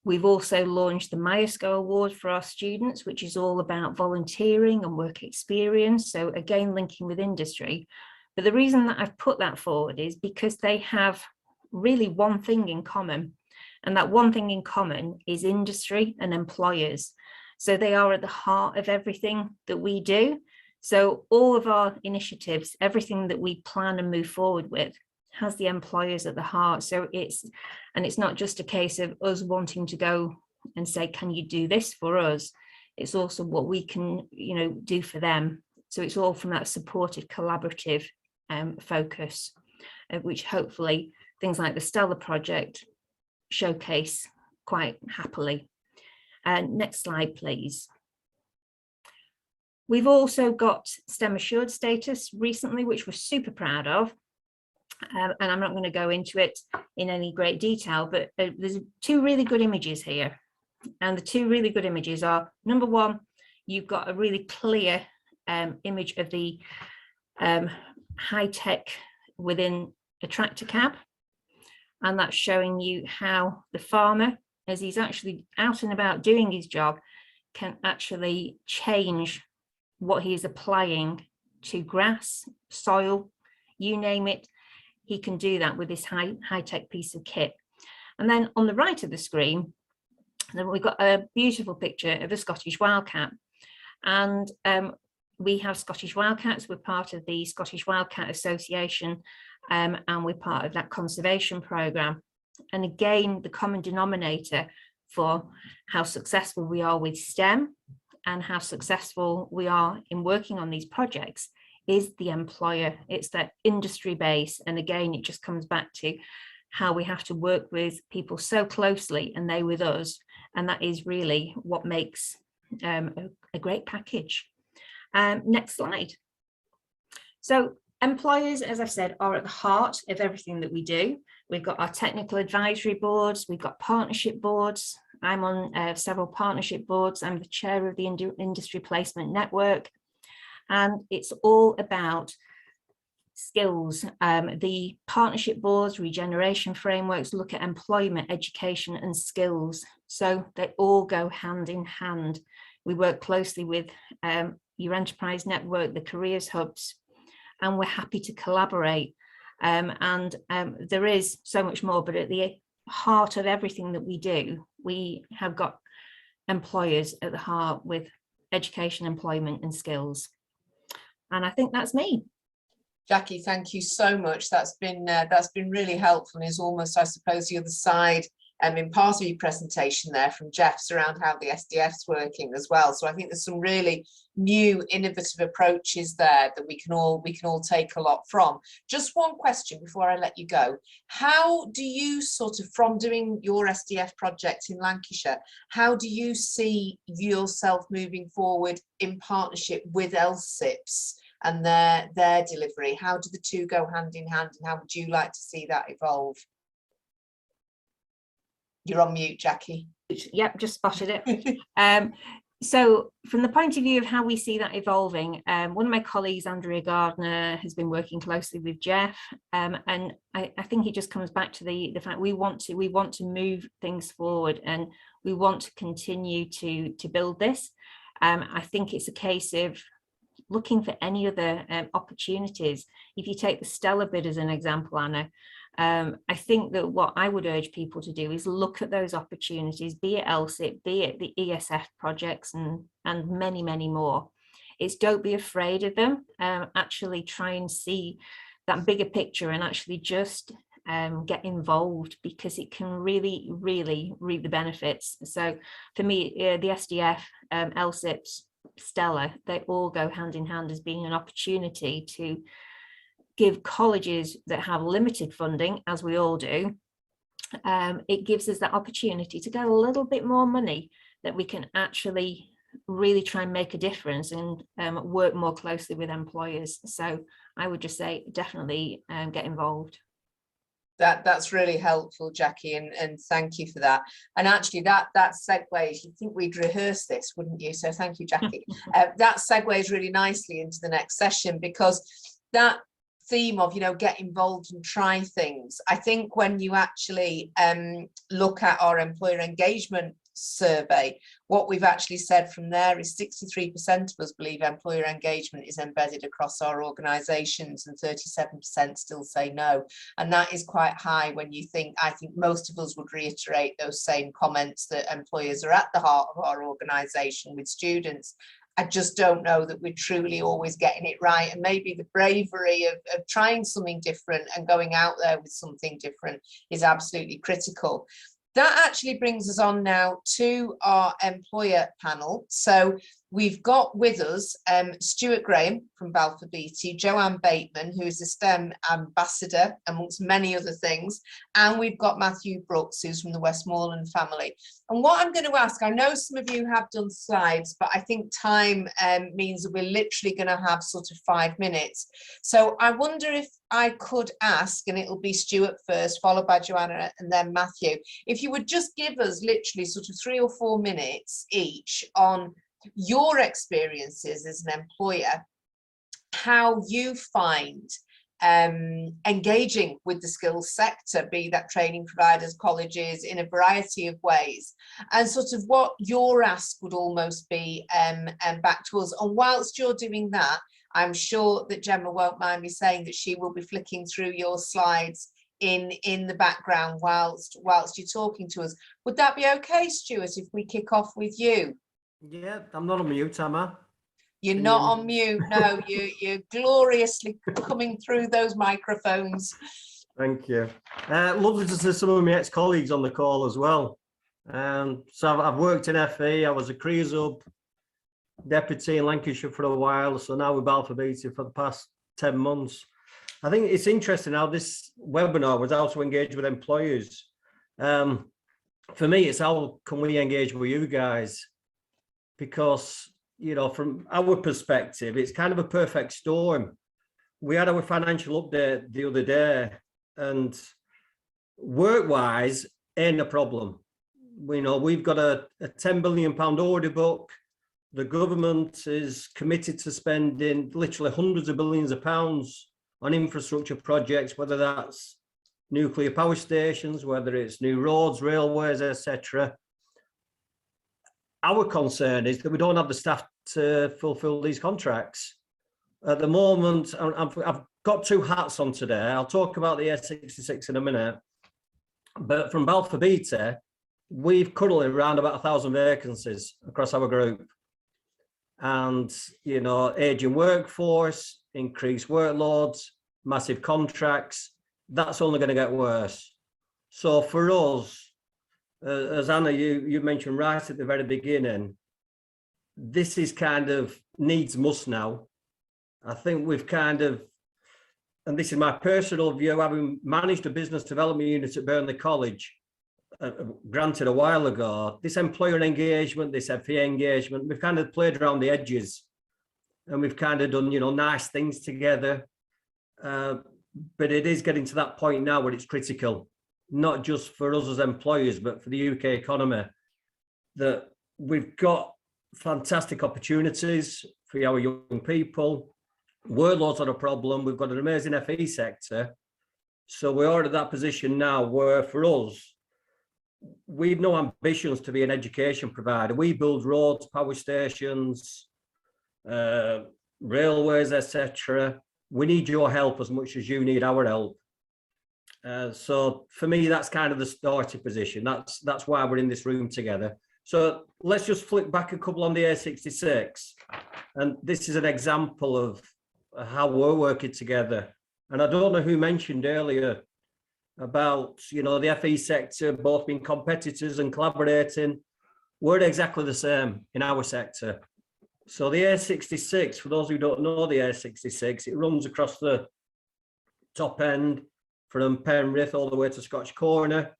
We've also launched the MyESCO Award for our students, which is all about volunteering and work experience. So again, linking with industry. But the reason that I've put that forward is because they have really one thing in common. And that one thing in common is industry and employers. So they are at the heart of everything that we do. So all of our initiatives, everything that we plan and move forward with, has the employers at the heart. So it's not just a case of us wanting to go and say, can you do this for us? It's also what we can, do for them. So it's all from that supported collaborative focus, which hopefully things like the Stella project showcase quite happily. Next slide, please. We've also got STEM Assured status recently, which we're super proud of. And I'm not going to go into it in any great detail, but there's two really good images here. And the two really good images are, number one, you've got a really clear image of the high tech within a tractor cab. And that's showing you how the farmer, as he's actually out and about doing his job, can actually change what he is applying to grass, soil, you name it. He can do that with this high-tech piece of kit. And then on the right of the screen, then we've got a beautiful picture of a Scottish wildcat. And we have Scottish Wildcats. We're part of the Scottish Wildcat Association, and we're part of that conservation programme. And again, the common denominator for how successful we are with STEM and how successful we are in working on these projects is the employer. It's that industry base. And again, it just comes back to how we have to work with people so closely and they with us. And that is really what makes a great package. Next slide. So employers, as I've said, are at the heart of everything that we do. We've got our technical advisory boards, we've got partnership boards. I'm on several partnership boards. I'm the chair of the Industry Placement Network. And it's all about skills. The partnership boards, regeneration frameworks look at employment, education and skills. So they all go hand in hand. We work closely with your enterprise network, the careers hubs, and we're happy to collaborate. There is so much more, but at the heart of everything that we do, we have got employers at the heart with education, employment and skills. And I think that's me. Jackie, thank you so much. That's been really helpful, and is almost, I suppose, the other side in part of your presentation there from Jeff's around how the SDF's working as well. So I think there's some really new innovative approaches there that we can all take a lot from. Just one question before I let you go. How do you sort of, from doing your SDF project in Lancashire, how do you see yourself moving forward in partnership with LSIPs and their delivery? How do the two go hand in hand, and how would you like to see that evolve? You're on mute, Jackie. Yep, just spotted it. So from the point of view of how we see that evolving, one of my colleagues, Andrea Gardner, has been working closely with Jeff, and I think it just comes back to the fact we want to move things forward, and we want to continue to build this. I think it's a case of looking for any other opportunities. If you take the Stella bid as an example, Anna, I think that what I would urge people to do is look at those opportunities, be it LSIP, be it the ESF projects and many, many more. It's don't be afraid of them, actually try and see that bigger picture and actually just get involved, because it can really, really reap the benefits. So for me, the SDF, LSIPs, Stella, they all go hand in hand as being an opportunity to give colleges that have limited funding, as we all do, it gives us that opportunity to get a little bit more money that we can actually really try and make a difference and work more closely with employers. So I would just say definitely get involved. That's really helpful, Jackie, and thank you for that. And actually that segues, you'd think we'd rehearse this, wouldn't you? So thank you, Jackie. That segues really nicely into the next session, because that theme of, get involved and try things. I think when you actually look at our employer engagement survey, what we've actually said from there is 63% of us believe employer engagement is embedded across our organisations, and 37% still say no. And that is quite high when you think, I think most of us would reiterate those same comments, that employers are at the heart of our organisation with students. I just don't know that we're truly always getting it right, and maybe the bravery of trying something different and going out there with something different is absolutely critical. That actually brings us on now to our employer panel. So we've got with us Stuart Graham from Balfour Beatty, Joanne Bateman, who is a STEM ambassador amongst many other things, and we've got Matthew Brooks, who's from the Westmoreland family. And what I'm going to ask, I know some of you have done slides, but I think time means that we're literally going to have sort of 5 minutes. So I wonder if I could ask, and it'll be Stuart first, followed by Joanna and then Matthew, if you would just give us literally sort of 3 or 4 minutes each on your experiences as an employer, how you find engaging with the skills sector, be that training providers, colleges, in a variety of ways, and sort of what your ask would almost be back to us. And whilst you're doing that, I'm sure that Gemma won't mind me saying that she will be flicking through your slides in the background whilst you're talking to us. Would that be okay, Stuart, if we kick off with you? Yeah, I'm not on mute, am I? You're not on mute. No, you're gloriously coming through those microphones. Thank you. Lovely to see some of my ex-colleagues on the call as well. So I've worked in FE. I was a Careers Hub deputy in Lancashire for a while. So now with Balfour Beatty for the past 10 months. I think it's interesting how this webinar was how to engage with employers. For me, it's how can we engage with you guys? Because, you know, from our perspective, it's kind of a perfect storm. We had our financial update the other day, and work-wise, ain't a problem. We know we've got a £10 billion order book. The government is committed to spending literally hundreds of billions of pounds on infrastructure projects, whether that's nuclear power stations, whether it's new roads, railways, etc. Our concern is that we don't have the staff to fulfill these contracts. At the moment, I've got two hats on today. I'll talk about the A66 in a minute. But from Balfour Beatty, we've currently around about 1,000 vacancies across our group. And, you know, aging workforce, increased workloads, massive contracts, that's only going to get worse. So for us, as Anna, you mentioned right at the very beginning, this is kind of needs must now. I think we've kind of, and this is my personal view, having managed a business development unit at Burnley College, granted a while ago, this employer engagement, this FE engagement, we've kind of played around the edges and we've kind of done, you know, nice things together. But it is getting to that point now where it's critical, not just for us as employers, but for the UK economy, that we've got fantastic opportunities for our young people. Workload's not a problem. We've got an amazing FE sector. So we are at that position now where for us, we've no ambitions to be an education provider. We build roads, power stations, railways, etc. We need your help as much as you need our help. So for me, that's kind of the starting position. That's why we're in this room together. So let's just flick back a couple on the A66. And this is an example of how we're working together. And I don't know who mentioned earlier about, you know, the FE sector both being competitors and collaborating. We're exactly the same in our sector. So the A66, for those who don't know the A66, it runs across the top end from Penrith all the way to Scotch Corner.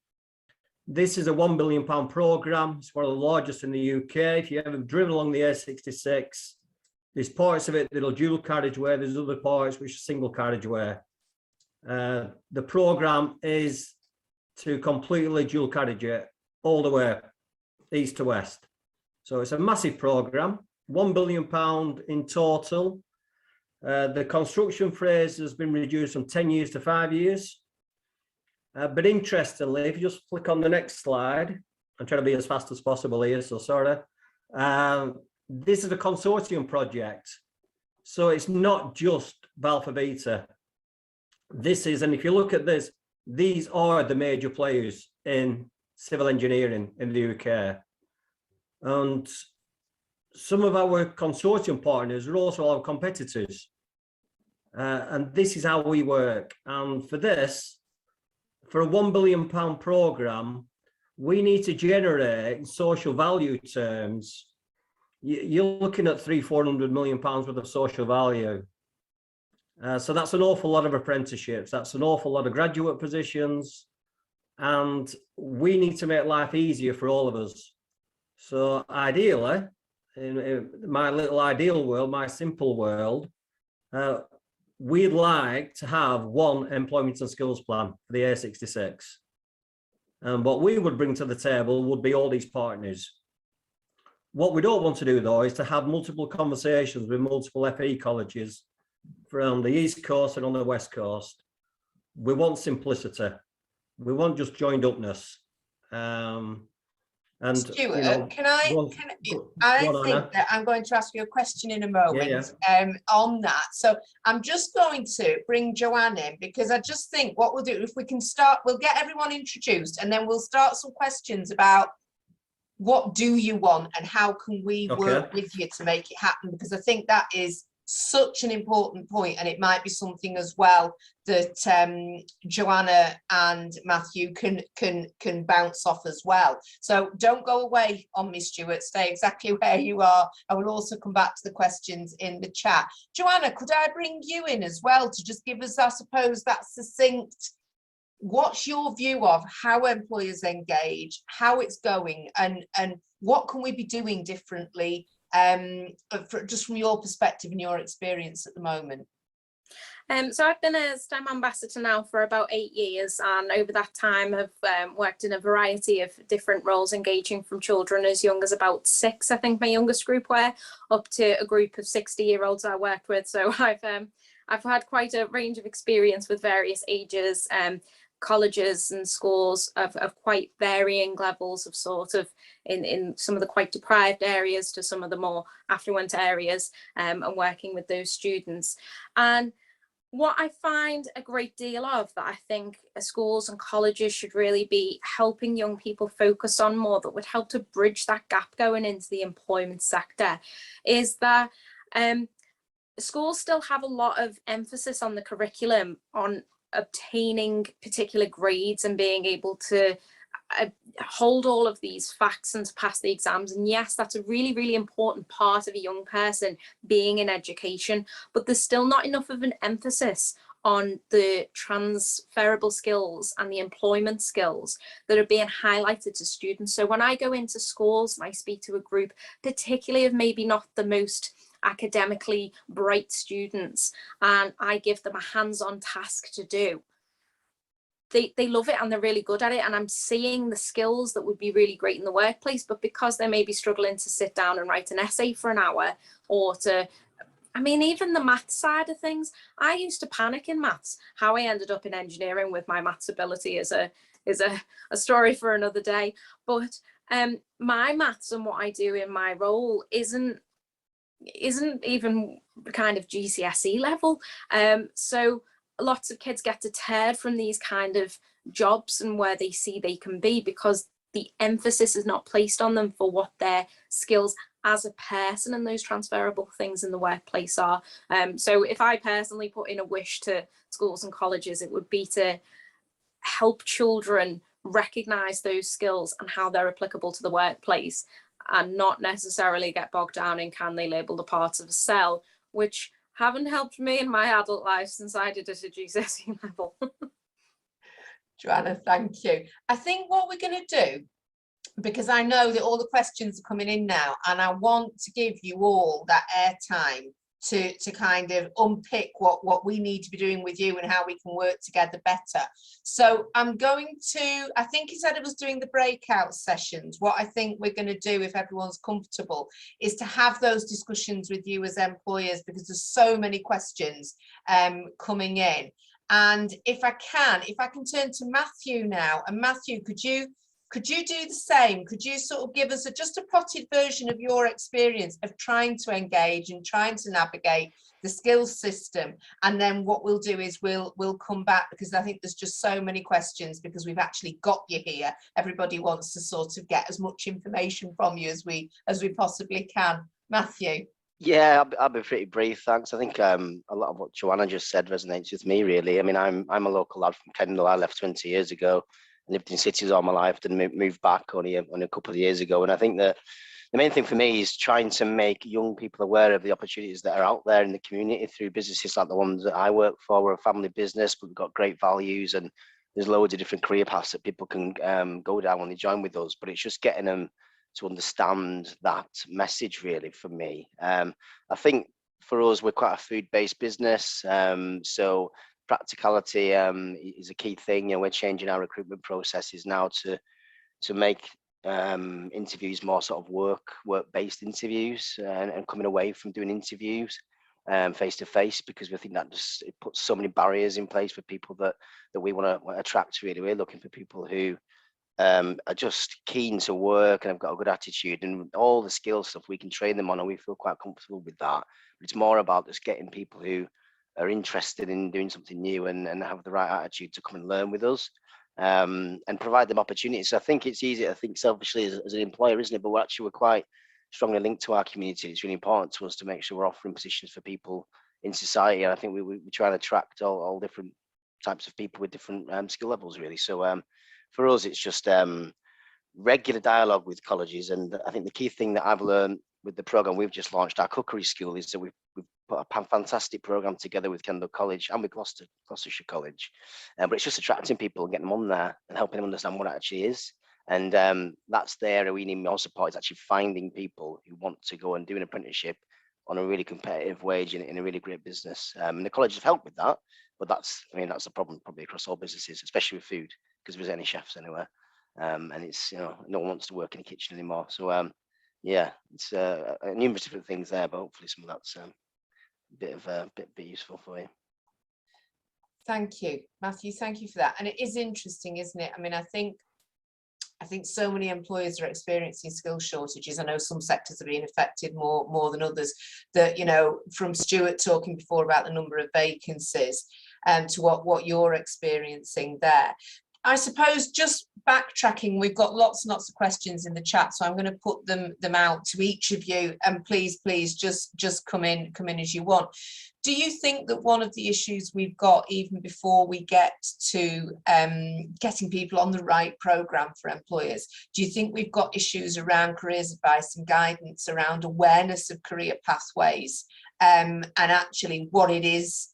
This is a £1 billion programme. It's one of the largest in the UK. If you ever driven along the A66, there's parts of it that are dual carriageway. There's other parts which are single carriageway. The programme is to completely dual carriageway all the way east to west. So it's a massive programme, £1 billion in total. The construction phase has been reduced from 10 years to 5 years. But interestingly, if you just click on the next slide, I'm trying to be as fast as possible here, so sorry. This is a consortium project. So it's not just Balfour Beatty. This is, and if you look at this, these are the major players in civil engineering in the UK. And some of our consortium partners are also our competitors. And this is how we work. And for this, for a £1 billion programme, we need to generate in social value terms, you're looking at £300–400 million worth of social value. So that's an awful lot of apprenticeships. That's an awful lot of graduate positions. And we need to make life easier for all of us. So ideally, in my little ideal world, my simple world, we'd like to have one employment and skills plan for the A66. And what we would bring to the table would be all these partners. What we don't want to do, though, is to have multiple conversations with multiple FE colleges from the East Coast and on the West Coast. We want simplicity. We want just joined upness. And Stuart, you know, I think that I'm going to ask you a question in a moment on that. So I'm just going to bring Joanne in, because I just think what we'll do, if we can start, we'll get everyone introduced and then we'll start some questions about what do you want and how can we work Okay. with you to make it happen? Because I think that is such an important point, and it might be something as well that Joanna and Matthew can bounce off as well. So don't go away on me, Stuart. Stay exactly where you are. I will also come back to the questions in the chat. Joanna, could I bring you in as well to just give us, I suppose, that succinct, what's your view of how employers engage, how it's going, and what can we be doing differently, just from your perspective and your experience at the moment? So I've been a STEM ambassador now for about 8 years, and over that time have worked in a variety of different roles, engaging from children as young as about 6, I think my youngest group were, up to a group of 60-year-olds I worked with. So I've had quite a range of experience with various ages, colleges and schools of quite varying levels of sort of in some of the quite deprived areas to some of the more affluent areas, and working with those students. And what I find a great deal of that I think schools and colleges should really be helping young people focus on more, that would help to bridge that gap going into the employment sector, is that schools still have a lot of emphasis on the curriculum, on obtaining particular grades and being able to hold all of these facts and to pass the exams. And yes, that's a really, really important part of a young person being in education, but there's still not enough of an emphasis on the transferable skills and the employment skills that are being highlighted to students. So when I go into schools and I speak to a group, particularly of maybe not the most academically bright students, and I give them a hands-on task to do, they love it and they're really good at it, and I'm seeing the skills that would be really great in the workplace, but because they may be struggling to sit down and write an essay for an hour, or to, I mean, even the maths side of things, I used to panic in maths. How I ended up in engineering with my maths ability is a story for another day. But my maths and what I do in my role isn't even kind of GCSE level. So lots of kids get deterred from these kind of jobs and where they see they can be, because the emphasis is not placed on them for what their skills as a person and those transferable things in the workplace are. So if I personally put in a wish to schools and colleges, it would be to help children recognize those skills and how they're applicable to the workplace, and not necessarily get bogged down in can they label the parts of a cell, which haven't helped me in my adult life since I did it at GCSE level. Joanna, thank you. I think what we're going to do, because I know that all the questions are coming in now, and I want to give you all that airtime to kind of unpick what we need to be doing with you and how we can work together better. So I'm going to, I think he said it was doing the breakout sessions. What I think we're going to do, if everyone's comfortable, is to have those discussions with you as employers, because there's so many questions coming in. And if I can turn to Matthew now, and Matthew, could you do the same? Could you sort of give us just a potted version of your experience of trying to engage and trying to navigate the skills system? And then what we'll do is we'll come back, because I think there's just so many questions, because we've actually got you here. Everybody wants to sort of get as much information from you as we possibly can. Matthew. Yeah, I'll be pretty brief, thanks. I think a lot of what Joanna just said resonates with me, really. I mean, I'm a local lad from Kendal. I left 20 years ago. Lived in cities all my life, then moved back only a couple of years ago. And I think that the main thing for me is trying to make young people aware of the opportunities that are out there in the community through businesses like the ones that I work for. We're a family business, but we've got great values, and there's loads of different career paths that people can go down when they join with us. But it's just getting them to understand that message, really, for me. I think for us, we're quite a food-based business, so practicality is a key thing. You know, we're changing our recruitment processes now to make interviews more sort of work-based interviews, and coming away from doing interviews face to face, because we think that just it puts so many barriers in place for people that we want to attract. Really, we're looking for people who are just keen to work and have got a good attitude, and all the skill stuff we can train them on, and we feel quite comfortable with that. But it's more about just getting people who are interested in doing something new and have the right attitude to come and learn with us. and provide them opportunities. So I think it's easy to think selfishly as an employer, isn't it? But we're quite strongly linked to our community. It's really important to us to make sure we're offering positions for people in society. And I think we try and attract all different types of people with different skill levels, really. So for us, it's just regular dialogue with colleges. And I think the key thing that I've learned with the program we've just launched, our cookery school, is that we've put a fantastic program together with Kendal College and with Gloucestershire College. But it's just attracting people and getting them on there and helping them understand what it actually is. And that's the area we need more support, is actually finding people who want to go and do an apprenticeship on a really competitive wage in a really great business. And the college have helped with that, but that's a problem probably across all businesses, especially with food, because there isn't any chefs anywhere. And it's, no one wants to work in the kitchen anymore. So yeah, it's numerous different things there, but hopefully some of that's a bit useful for you. Thank you, Matthew. Thank you for that. And it is interesting, isn't it? I mean, I think so many employers are experiencing skill shortages. I know some sectors are being affected more than others. That, from Stuart talking before about the number of vacancies, to what you're experiencing there. I suppose, just backtracking, we've got lots and lots of questions in the chat, so I'm going to put them out to each of you, and please just come in as you want. Do you think that one of the issues we've got, even before we get to getting people on the right programme for employers, do you think we've got issues around careers advice and guidance, around awareness of career pathways, and actually what it is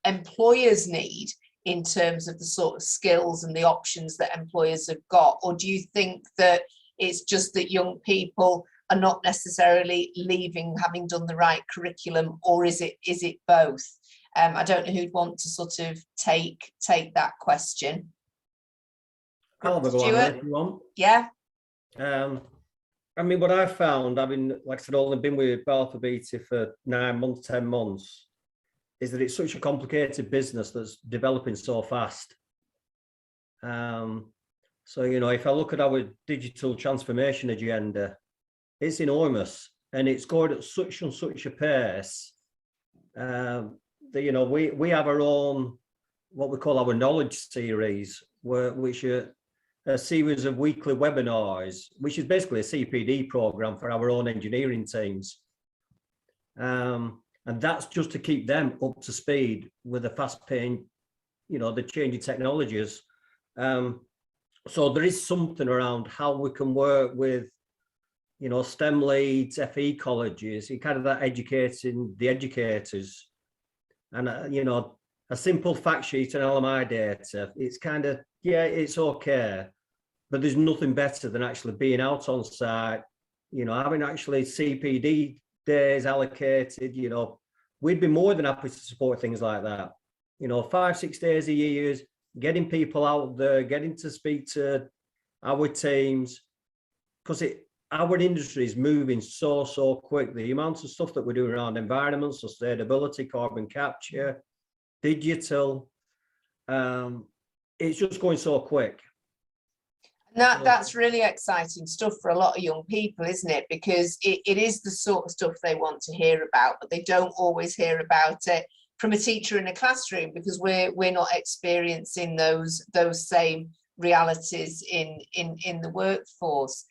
employers need in terms of the sort of skills and the options that employers have got? Or do you think that it's just that young people are not necessarily leaving having done the right curriculum, or is it both? I don't know who'd want to sort of take that question. I'll have a go on that if you want. Yeah. I mean, what I found, like I said, only been with Balfour Beatty for 9 months, 10 months, is that it's such a complicated business that's developing so fast. So, if I look at our digital transformation agenda, it's enormous, and it's going at such a pace that, we have our own, what we call our knowledge series, which are a series of weekly webinars, which is basically a CPD program for our own engineering teams. And that's just to keep them up to speed with the fast-paced, the changing technologies. So there is something around how we can work with, STEM leads, FE colleges, kind of that educating the educators. And, a simple fact sheet and LMI data, it's kind of, yeah, it's okay, but there's nothing better than actually being out on site, having actually CPD days allocated, we'd be more than happy to support things like that. 5-6 days a year, getting people out there, getting to speak to our teams, because our industry is moving so quick. The amount of stuff that we're doing around environment, sustainability, carbon capture, digital, it's just going so quick. That's really exciting stuff for a lot of young people, isn't it? Because it is the sort of stuff they want to hear about, but they don't always hear about it from a teacher in a classroom, because we're not experiencing those same realities in the workforce.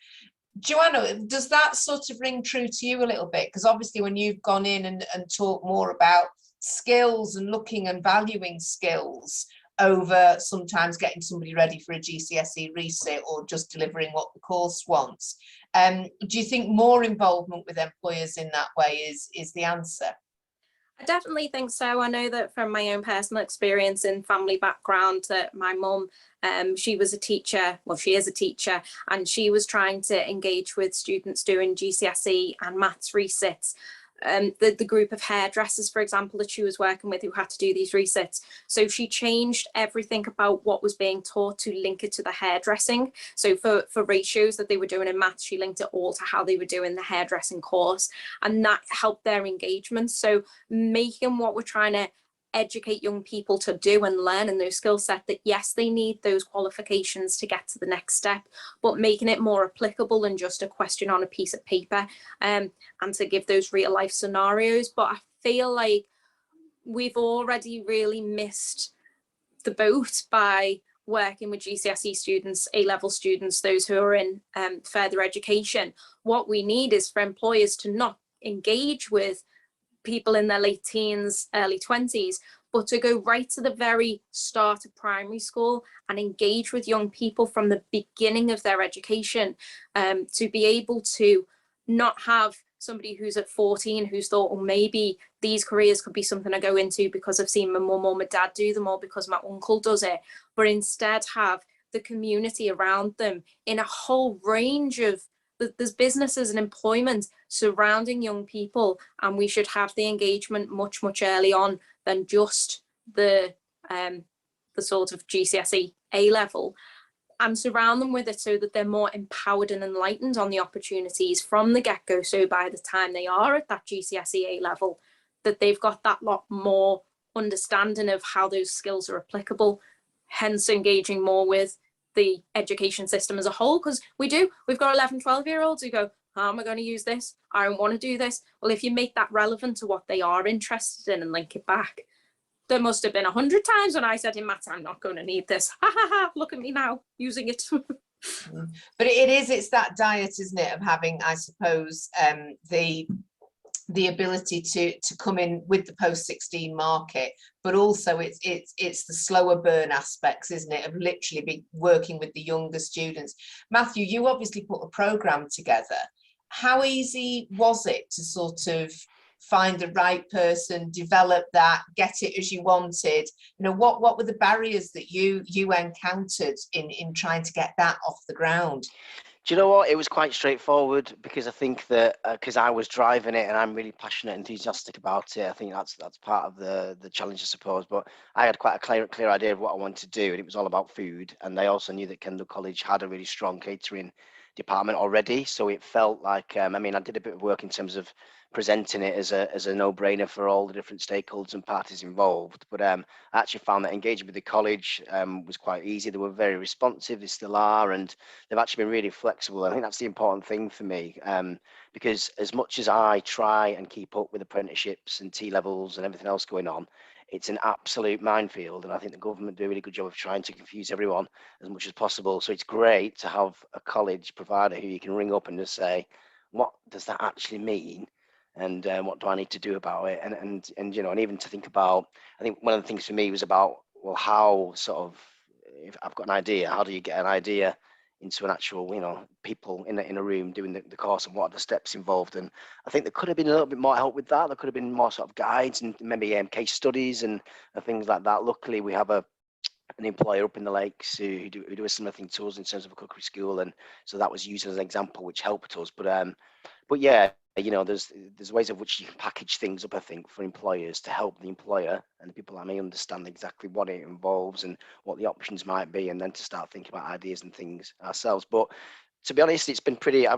Joanna, does that sort of ring true to you a little bit? Because obviously when you've gone in and talked more about skills and looking and valuing skills over sometimes getting somebody ready for a GCSE resit or just delivering what the course wants, do you think more involvement with employers in that way is the answer? I definitely think so. I know that from my own personal experience and family background, that my mum, she was a teacher, well, she is a teacher, and she was trying to engage with students doing GCSE and maths resits. The group of hairdressers, for example, that she was working with, who had to do these resits. So she changed everything about what was being taught to link it to the hairdressing. So for ratios that they were doing in maths, she linked it all to how they were doing the hairdressing course, and that helped their engagement. So making what we're trying to educate young people to do and learn in those skill set, that yes, they need those qualifications to get to the next step, but making it more applicable than just a question on a piece of paper, and to give those real life scenarios. But I feel like we've already really missed the boat by working with GCSE students, A-level students, those who are in further education, what we need is for employers to not engage with people in their late teens, early 20s, but to go right to the very start of primary school and engage with young people from the beginning of their education, to be able to not have somebody who's at 14 who's thought, well, maybe these careers could be something I go into because I've seen my mum or my dad do them, or because my uncle does it, but instead have the community around them in a whole range of, there's businesses and employment surrounding young people, and we should have the engagement much early on than just the sort of GCSE A-level, and surround them with it so that they're more empowered and enlightened on the opportunities from the get-go. So by the time they are at that GCSE A level, that they've got that lot more understanding of how those skills are applicable, hence engaging more with the education system as a whole. Because we've got 11, 12-year-olds who go, how am I going to use this? I don't want to do this. Well, if you make that relevant to what they are interested in and link it back, there must have been 100 times when I said in maths, I'm not going to need this. Ha ha ha, look at me now using it. But it's that diet, isn't it, of having, I suppose, the ability to come in with the post-16 market, but also it's the slower burn aspects, isn't it, of literally be working with the younger students. Matthew, you obviously put a programme together. How easy was it to sort of find the right person, develop that, get it as you wanted? You know, what were the barriers that you encountered in trying to get that off the ground? Do you know what? It was quite straightforward, because I think that because I was driving it and I'm really passionate and enthusiastic about it, I think that's part of the challenge, I suppose. But I had quite a clear idea of what I wanted to do, and it was all about food. And I also knew that Kendal College had a really strong catering department already, so it felt like I mean, I did a bit of work in terms of presenting it as a no-brainer for all the different stakeholders and parties involved. But I actually found that engaging with the college was quite easy. They were very responsive, they still are, and they've actually been really flexible. I think that's the important thing for me, because as much as I try and keep up with apprenticeships and T-levels and everything else going on, it's an absolute minefield, and I think the government do a really good job of trying to confuse everyone as much as possible. So it's great to have a college provider who you can ring up and just say, what does that actually mean? And what do I need to do about it? And you know, and even to think about, I think one of the things for me was about, well, how sort of, if I've got an idea, how do you get an idea into an actual, you know, people in a room doing the course, and what are the steps involved? And I think there could have been a little bit more help with that. There could have been more sort of guides and maybe case studies and things like that. Luckily, we have an employer up in the Lakes who do a similar thing to us in terms of a cookery school, and so that was used as an example, which helped us. But yeah, you know, there's ways of which you can package things up, I think, for employers to help the employer and the people that may understand exactly what it involves and what the options might be, and then to start thinking about ideas and things ourselves. But to be honest, it's been pretty. I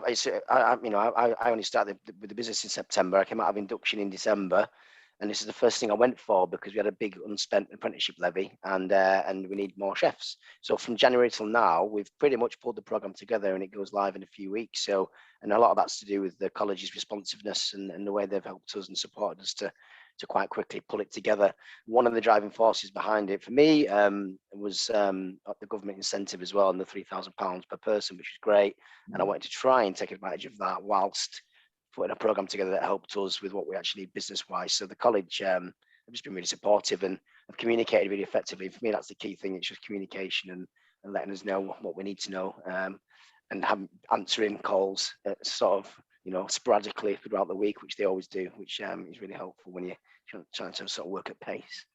only started with the business in September. I came out of induction in December, and this is the first thing I went for, because we had a big unspent apprenticeship levy, and we need more chefs. So from January till now, we've pretty much pulled the program together, and it goes live in a few weeks. So, and a lot of that's to do with the college's responsiveness and the way they've helped us and supported us to quite quickly pull it together. One of the driving forces behind it for me was the government incentive as well, and the £3,000 per person, which was great. And I wanted to try and take advantage of that whilst putting a program together that helped us with what we actually need business-wise. So the college have just been really supportive and have communicated really effectively. For me, that's the key thing. It's just communication and letting us know what we need to know, and answering calls sort of, you know, sporadically throughout the week, which they always do, which is really helpful when you're trying to sort of work at pace.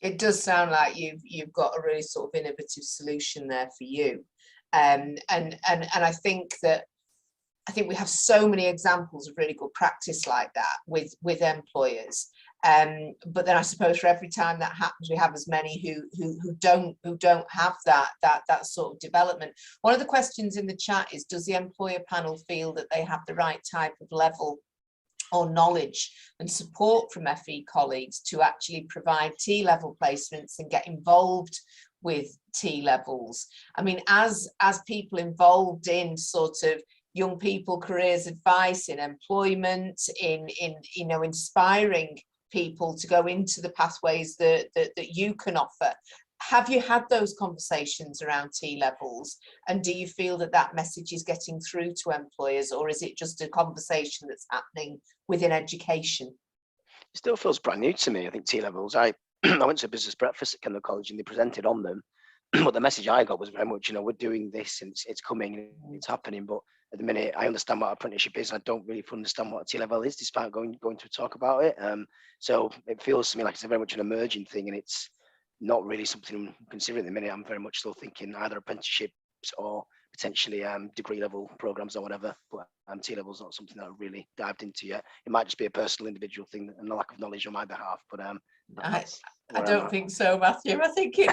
It does sound like you've got a really sort of innovative solution there for you, and I think we have so many examples of really good practice like that with employers. But then I suppose for every time that happens, we have as many who don't have that sort of development. One of the questions in the chat is, does the employer panel feel that they have the right type of level or knowledge and support from FE colleagues to actually provide T-level placements and get involved with T-levels? I mean, as people involved in sort of young people careers advice, in employment, in you know, inspiring people to go into the pathways that you can offer, have you had those conversations around T levels, and do you feel that that message is getting through to employers, or is it just a conversation that's happening within education? It still feels brand new to me. I think T levels. I went to a business breakfast at Kendal College and they presented on them. But the message I got was very much, we're doing this and it's coming and it's happening. But at the minute, I understand what apprenticeship is. I don't really understand what a T level is, despite going to talk about it. So it feels to me like it's very much an emerging thing, and it's not really something I'm considering at the minute. I'm very much still thinking either apprenticeships or potentially degree level programs or whatever. But T level is not something that I've really dived into yet. It might just be a personal, individual thing and a lack of knowledge on my behalf. But I don't think so, Matthew. I think it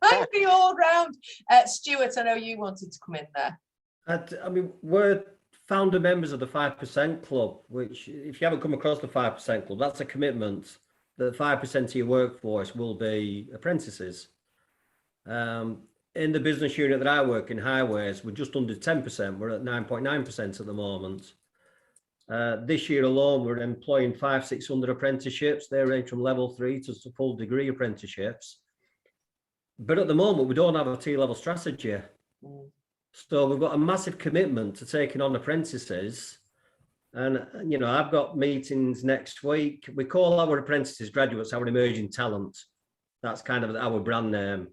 might be all round. Stuart, I know you wanted to come in there. I mean, we're founder members of the 5% Club, which, if you haven't come across the 5% Club, that's a commitment that 5% of your workforce will be apprentices. In the business unit that I work in, Highways, we're just under 10%. We're at 9.9% at the moment. This year alone, we're employing 500-600 apprenticeships. They range from level 3 to full degree apprenticeships. But at the moment, we don't have a T-level strategy. So we've got a massive commitment to taking on apprentices. And, I've got meetings next week. We call our apprentices graduates our emerging talent. That's kind of our brand name.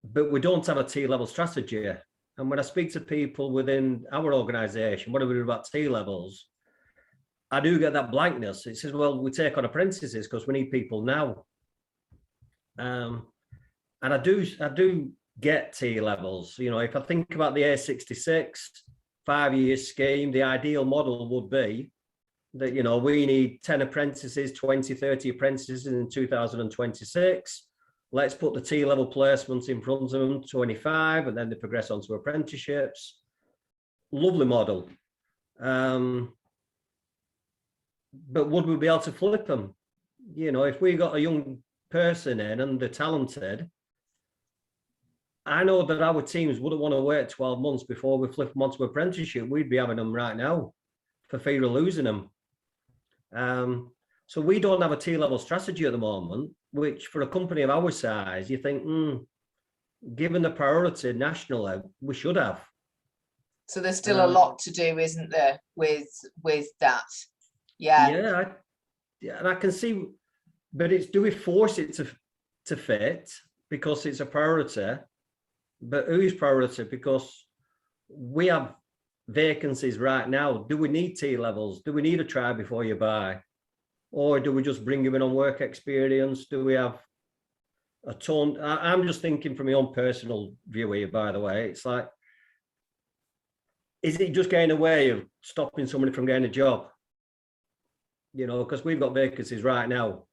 But we don't have a T-level strategy. And when I speak to people within our organisation, what do we do about T-levels? I do get that blankness. It says, well, we take on apprentices because we need people now. And I do get T-levels. If I think about the A66 5-year scheme, the ideal model would be that, we need 10 apprentices, 20, 30 apprentices in 2026. Let's put the T-level placements in front of them, 25, and then they progress on to apprenticeships. Lovely model. But would we be able to flip them? If we got a young person in and they're talented, I know that our teams wouldn't want to wait 12 months before we flip them onto apprenticeship. We'd be having them right now for fear of losing them. So we don't have a T-level strategy at the moment, which for a company of our size, you think, given the priority nationally, we should have. So there's still a lot to do, isn't there, with that? Yeah. Yeah, and I can see, but do we force it to fit because it's a priority? But whose priority? Because we have vacancies right now. Do we need T-levels? Do we need a try before you buy? Or do we just bring them in on work experience? Do we have a ton? I'm just thinking from my own personal view here, by the way. It's like, is it just getting a way of stopping somebody from getting a job? Because we've got vacancies right now.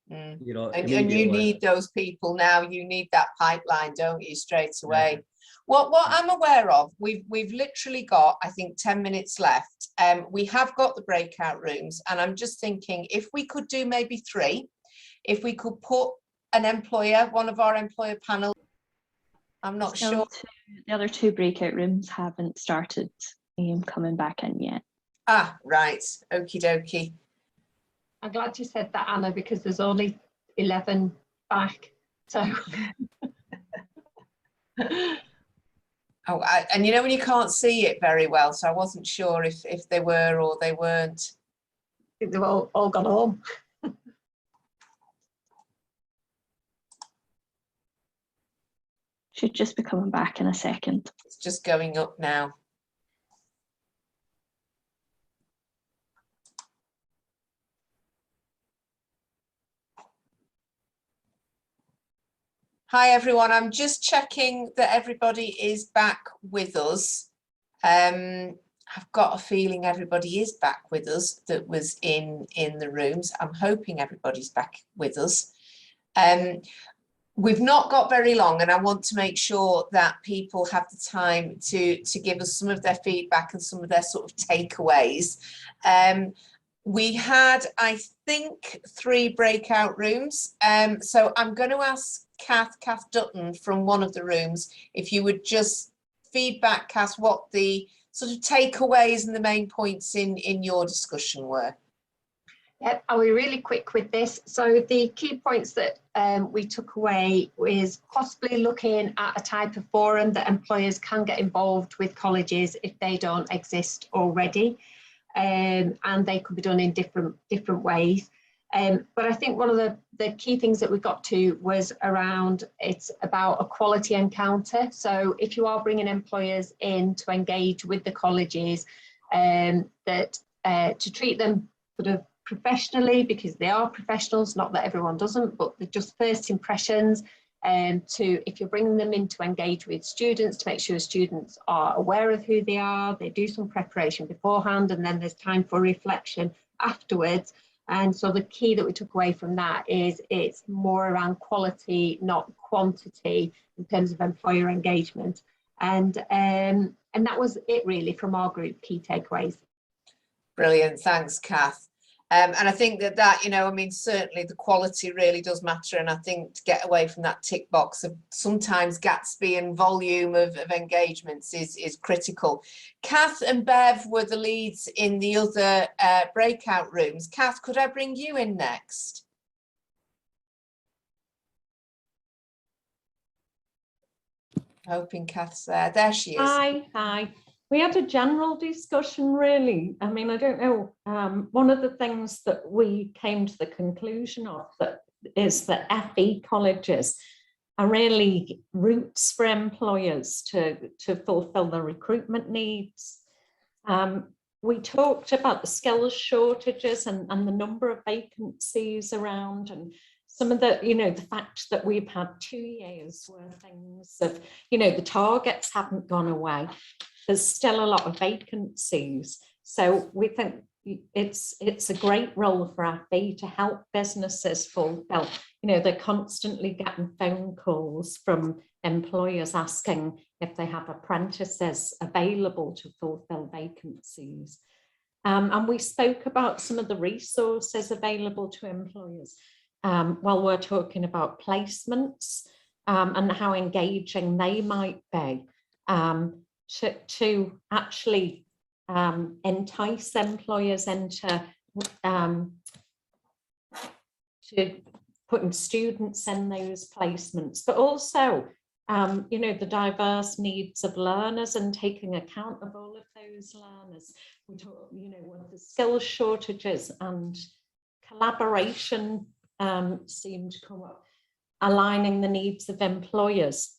And you need those people now. You need that pipeline, don't you, straight away? What I'm aware of, we've literally got, I think, 10 minutes left. We have got the breakout rooms, and I'm just thinking if we could do maybe 3, if we could put an employer, one of our employer panel. I'm not sure. The other 2 breakout rooms haven't started coming back in yet. Ah, right. Okie dokie. I'm glad you said that, Anna, because there's only 11 back. So. And when you can't see it very well, so I wasn't sure if they were or they weren't. I think they've all gone home. Should just be coming back in a second. It's just going up now. Hi everyone, I'm just checking that everybody is back with us. I've got a feeling everybody is back with us that was in the rooms. I'm hoping everybody's back with us. We've not got very long, and I want to make sure that people have the time to give us some of their feedback and some of their sort of takeaways. We had, I think, 3 breakout rooms. So I'm going to ask Kath Dutton from one of the rooms, if you would just feedback, Kath, what the sort of takeaways and the main points in your discussion were. Yep, I'll be really quick with this. So the key points that we took away is possibly looking at a type of forum that employers can get involved with colleges if they don't exist already, and they could be done in different ways. But I think one of the key things that we got to was around, it's about a quality encounter. So if you are bringing employers in to engage with the colleges, that to treat them sort of professionally, because they are professionals, not that everyone doesn't, but they're just first impressions, to, if you're bringing them in to engage with students, to make sure students are aware of who they are, they do some preparation beforehand, and then there's time for reflection afterwards. And so the key that we took away from that is it's more around quality, not quantity, in terms of employer engagement. And that was it really from our group, key takeaways. Brilliant, thanks, Kath. And I think that, you know, I mean, certainly the quality really does matter. And I think to get away from that tick box of sometimes Gatsby and volume of engagements is critical. Kath and Bev were the leads in the other breakout rooms. Kath, could I bring you in next? Hoping Kath's there. There she is. Hi. We had a general discussion, really. I mean, I don't know. One of the things that we came to the conclusion of is that FE colleges are really routes for employers to fulfill their recruitment needs. We talked about the skills shortages and the number of vacancies around, and some of the, you know, the fact that we've had 2 years where things of, you know, the targets haven't gone away. There's still a lot of vacancies. So we think it's a great role for FE to help businesses fulfill. You know, they're constantly getting phone calls from employers asking if they have apprentices available to fulfill vacancies. And we spoke about some of the resources available to employers while we're talking about placements and how engaging they might be. To actually entice employers into to putting students in those placements, but also, you know, the diverse needs of learners and taking account of all of those learners. We talk, you know, with the skills shortages and collaboration seemed to come up, aligning the needs of employers.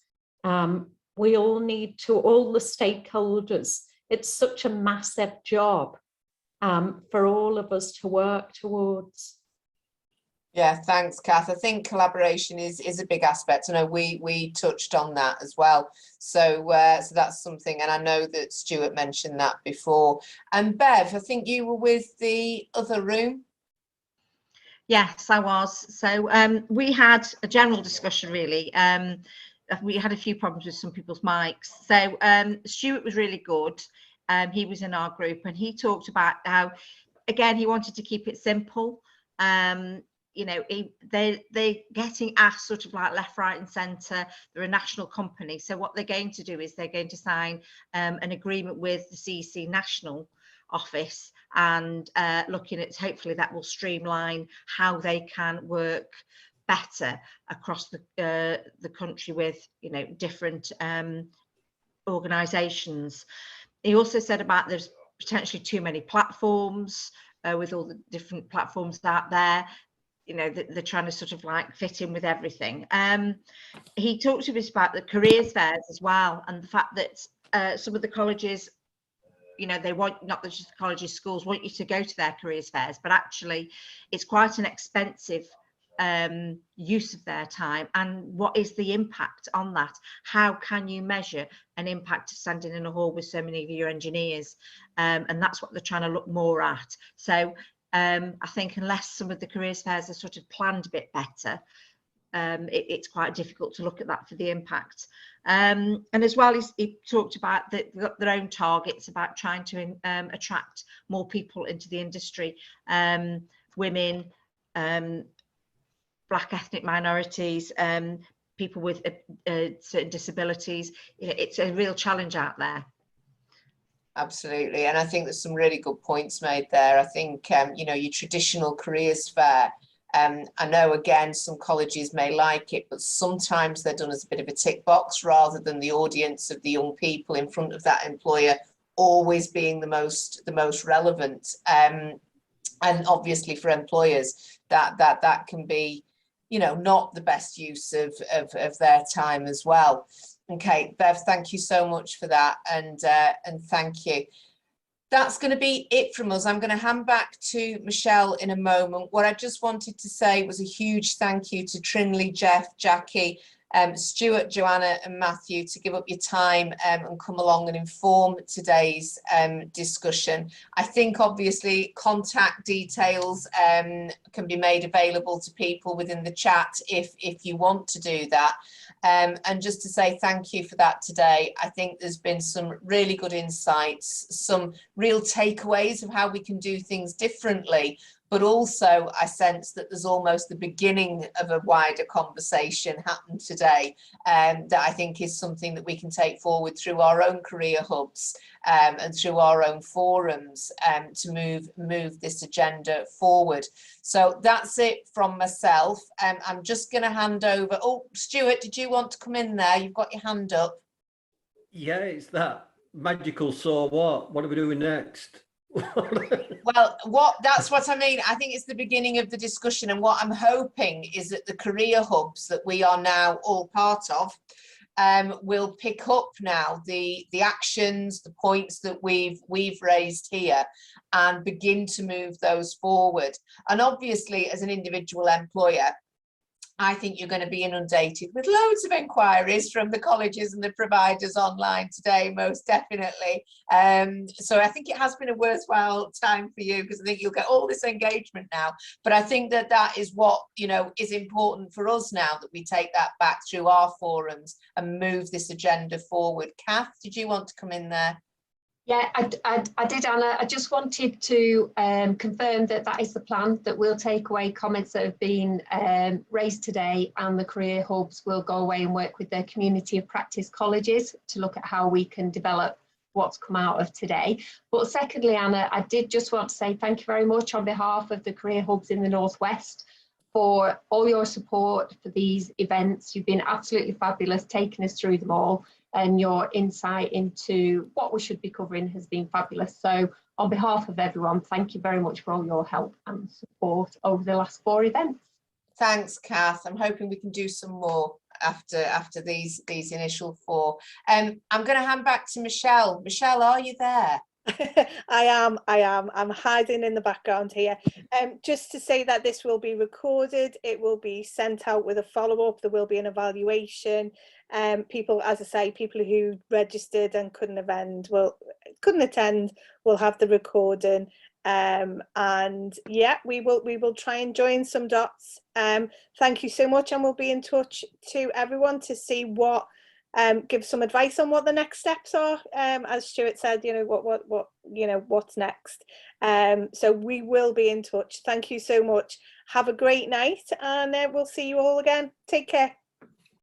We all need to, all the stakeholders, it's such a massive job for all of us to work towards. Yeah, thanks, Kath. I think collaboration is a big aspect. I know we touched on that as well. So so that's something, and I know that Stuart mentioned that before. And Bev, I think you were with the other room. Yes, I was. So we had a general discussion, really. We had a few problems with some people's mics. So Stuart was really good. He was in our group and he talked about how, again, he wanted to keep it simple. You know, they're getting asked sort of like left, right and centre. They're a national company. So what they're going to do is they're going to sign an agreement with the CEC National Office and looking at, hopefully that will streamline how they can work better across the country with, you know, different organisations. He also said about there's potentially too many platforms with all the different platforms out there. You know, they're trying to sort of like fit in with everything. He talked to us about the careers fairs as well, and the fact that some of the colleges, you know, they want, not just the colleges, schools want you to go to their careers fairs, but actually it's quite an expensive use of their time. And what is the impact on that? How can you measure an impact of standing in a hall with so many of your engineers? And that's what they're trying to look more at. So I think unless some of the careers fairs are sort of planned a bit better, it's quite difficult to look at that for the impact. And as well, he talked about their own targets about trying to attract more people into the industry, women, Black ethnic minorities, people with certain disabilities. You know, it's a real challenge out there. Absolutely. And I think there's some really good points made there. I think, you know, your traditional careers fair, I know, again, some colleges may like it, but sometimes they're done as a bit of a tick box rather than the audience of the young people in front of that employer always being the most relevant. And obviously for employers, that can be, you know, not the best use of their time as well. Okay, Bev, thank you so much for that, and thank you. That's going to be it from us. I'm going to hand back to Michelle in a moment. What I just wanted to say was a huge thank you to Trinley, Jeff, Jackie, Stuart, Joanna and Matthew to give up your time and come along and inform today's discussion. I think obviously contact details can be made available to people within the chat if you want to do that. And just to say thank you for that today. I think there's been some really good insights, some real takeaways of how we can do things differently. But also I sense that there's almost the beginning of a wider conversation happened today that I think is something that we can take forward through our own career hubs and through our own forums to move this agenda forward. So that's it from myself. I'm just going to hand over. Oh, Stuart, did you want to come in there? You've got your hand up. Yeah, it's that magical so what? What are we doing next? Well, that's what I mean. I think it's the beginning of the discussion, and what I'm hoping is that the career hubs that we are now all part of will pick up now the actions, the points that we've raised here, and begin to move those forward. And obviously, as an individual employer, I think you're going to be inundated with loads of inquiries from the colleges and the providers online today, most definitely. So I think it has been a worthwhile time for you, because I think you'll get all this engagement now. But I think that is what, you know, is important for us now, that we take that back through our forums and move this agenda forward. Kath, did you want to come in there? Yeah, I did, Anna. I just wanted to confirm that is the plan, that we'll take away comments that have been raised today, and the career hubs will go away and work with their community of practice colleges to look at how we can develop what's come out of today. But secondly, Anna, I did just want to say thank you very much on behalf of the career hubs in the Northwest for all your support for these events. You've been absolutely fabulous taking us through them all, and your insight into what we should be covering has been fabulous. So on behalf of everyone, thank you very much for all your help and support over the last 4 events. Thanks, Kath. I'm hoping we can do some more after these initial 4. I'm going to hand back to Michelle. Michelle, are you there? I am. I'm hiding in the background here. Just to say that this will be recorded. It will be sent out with a follow-up. There will be an evaluation. People, as I say, people who registered and couldn't attend will have the recording. And yeah, we will try and join some dots. Thank you so much, and we'll be in touch to everyone to see what give some advice on what the next steps are. As Stuart said, you know, what's next. So we will be in touch. Thank you so much. Have a great night, and we'll see you all again. Take care.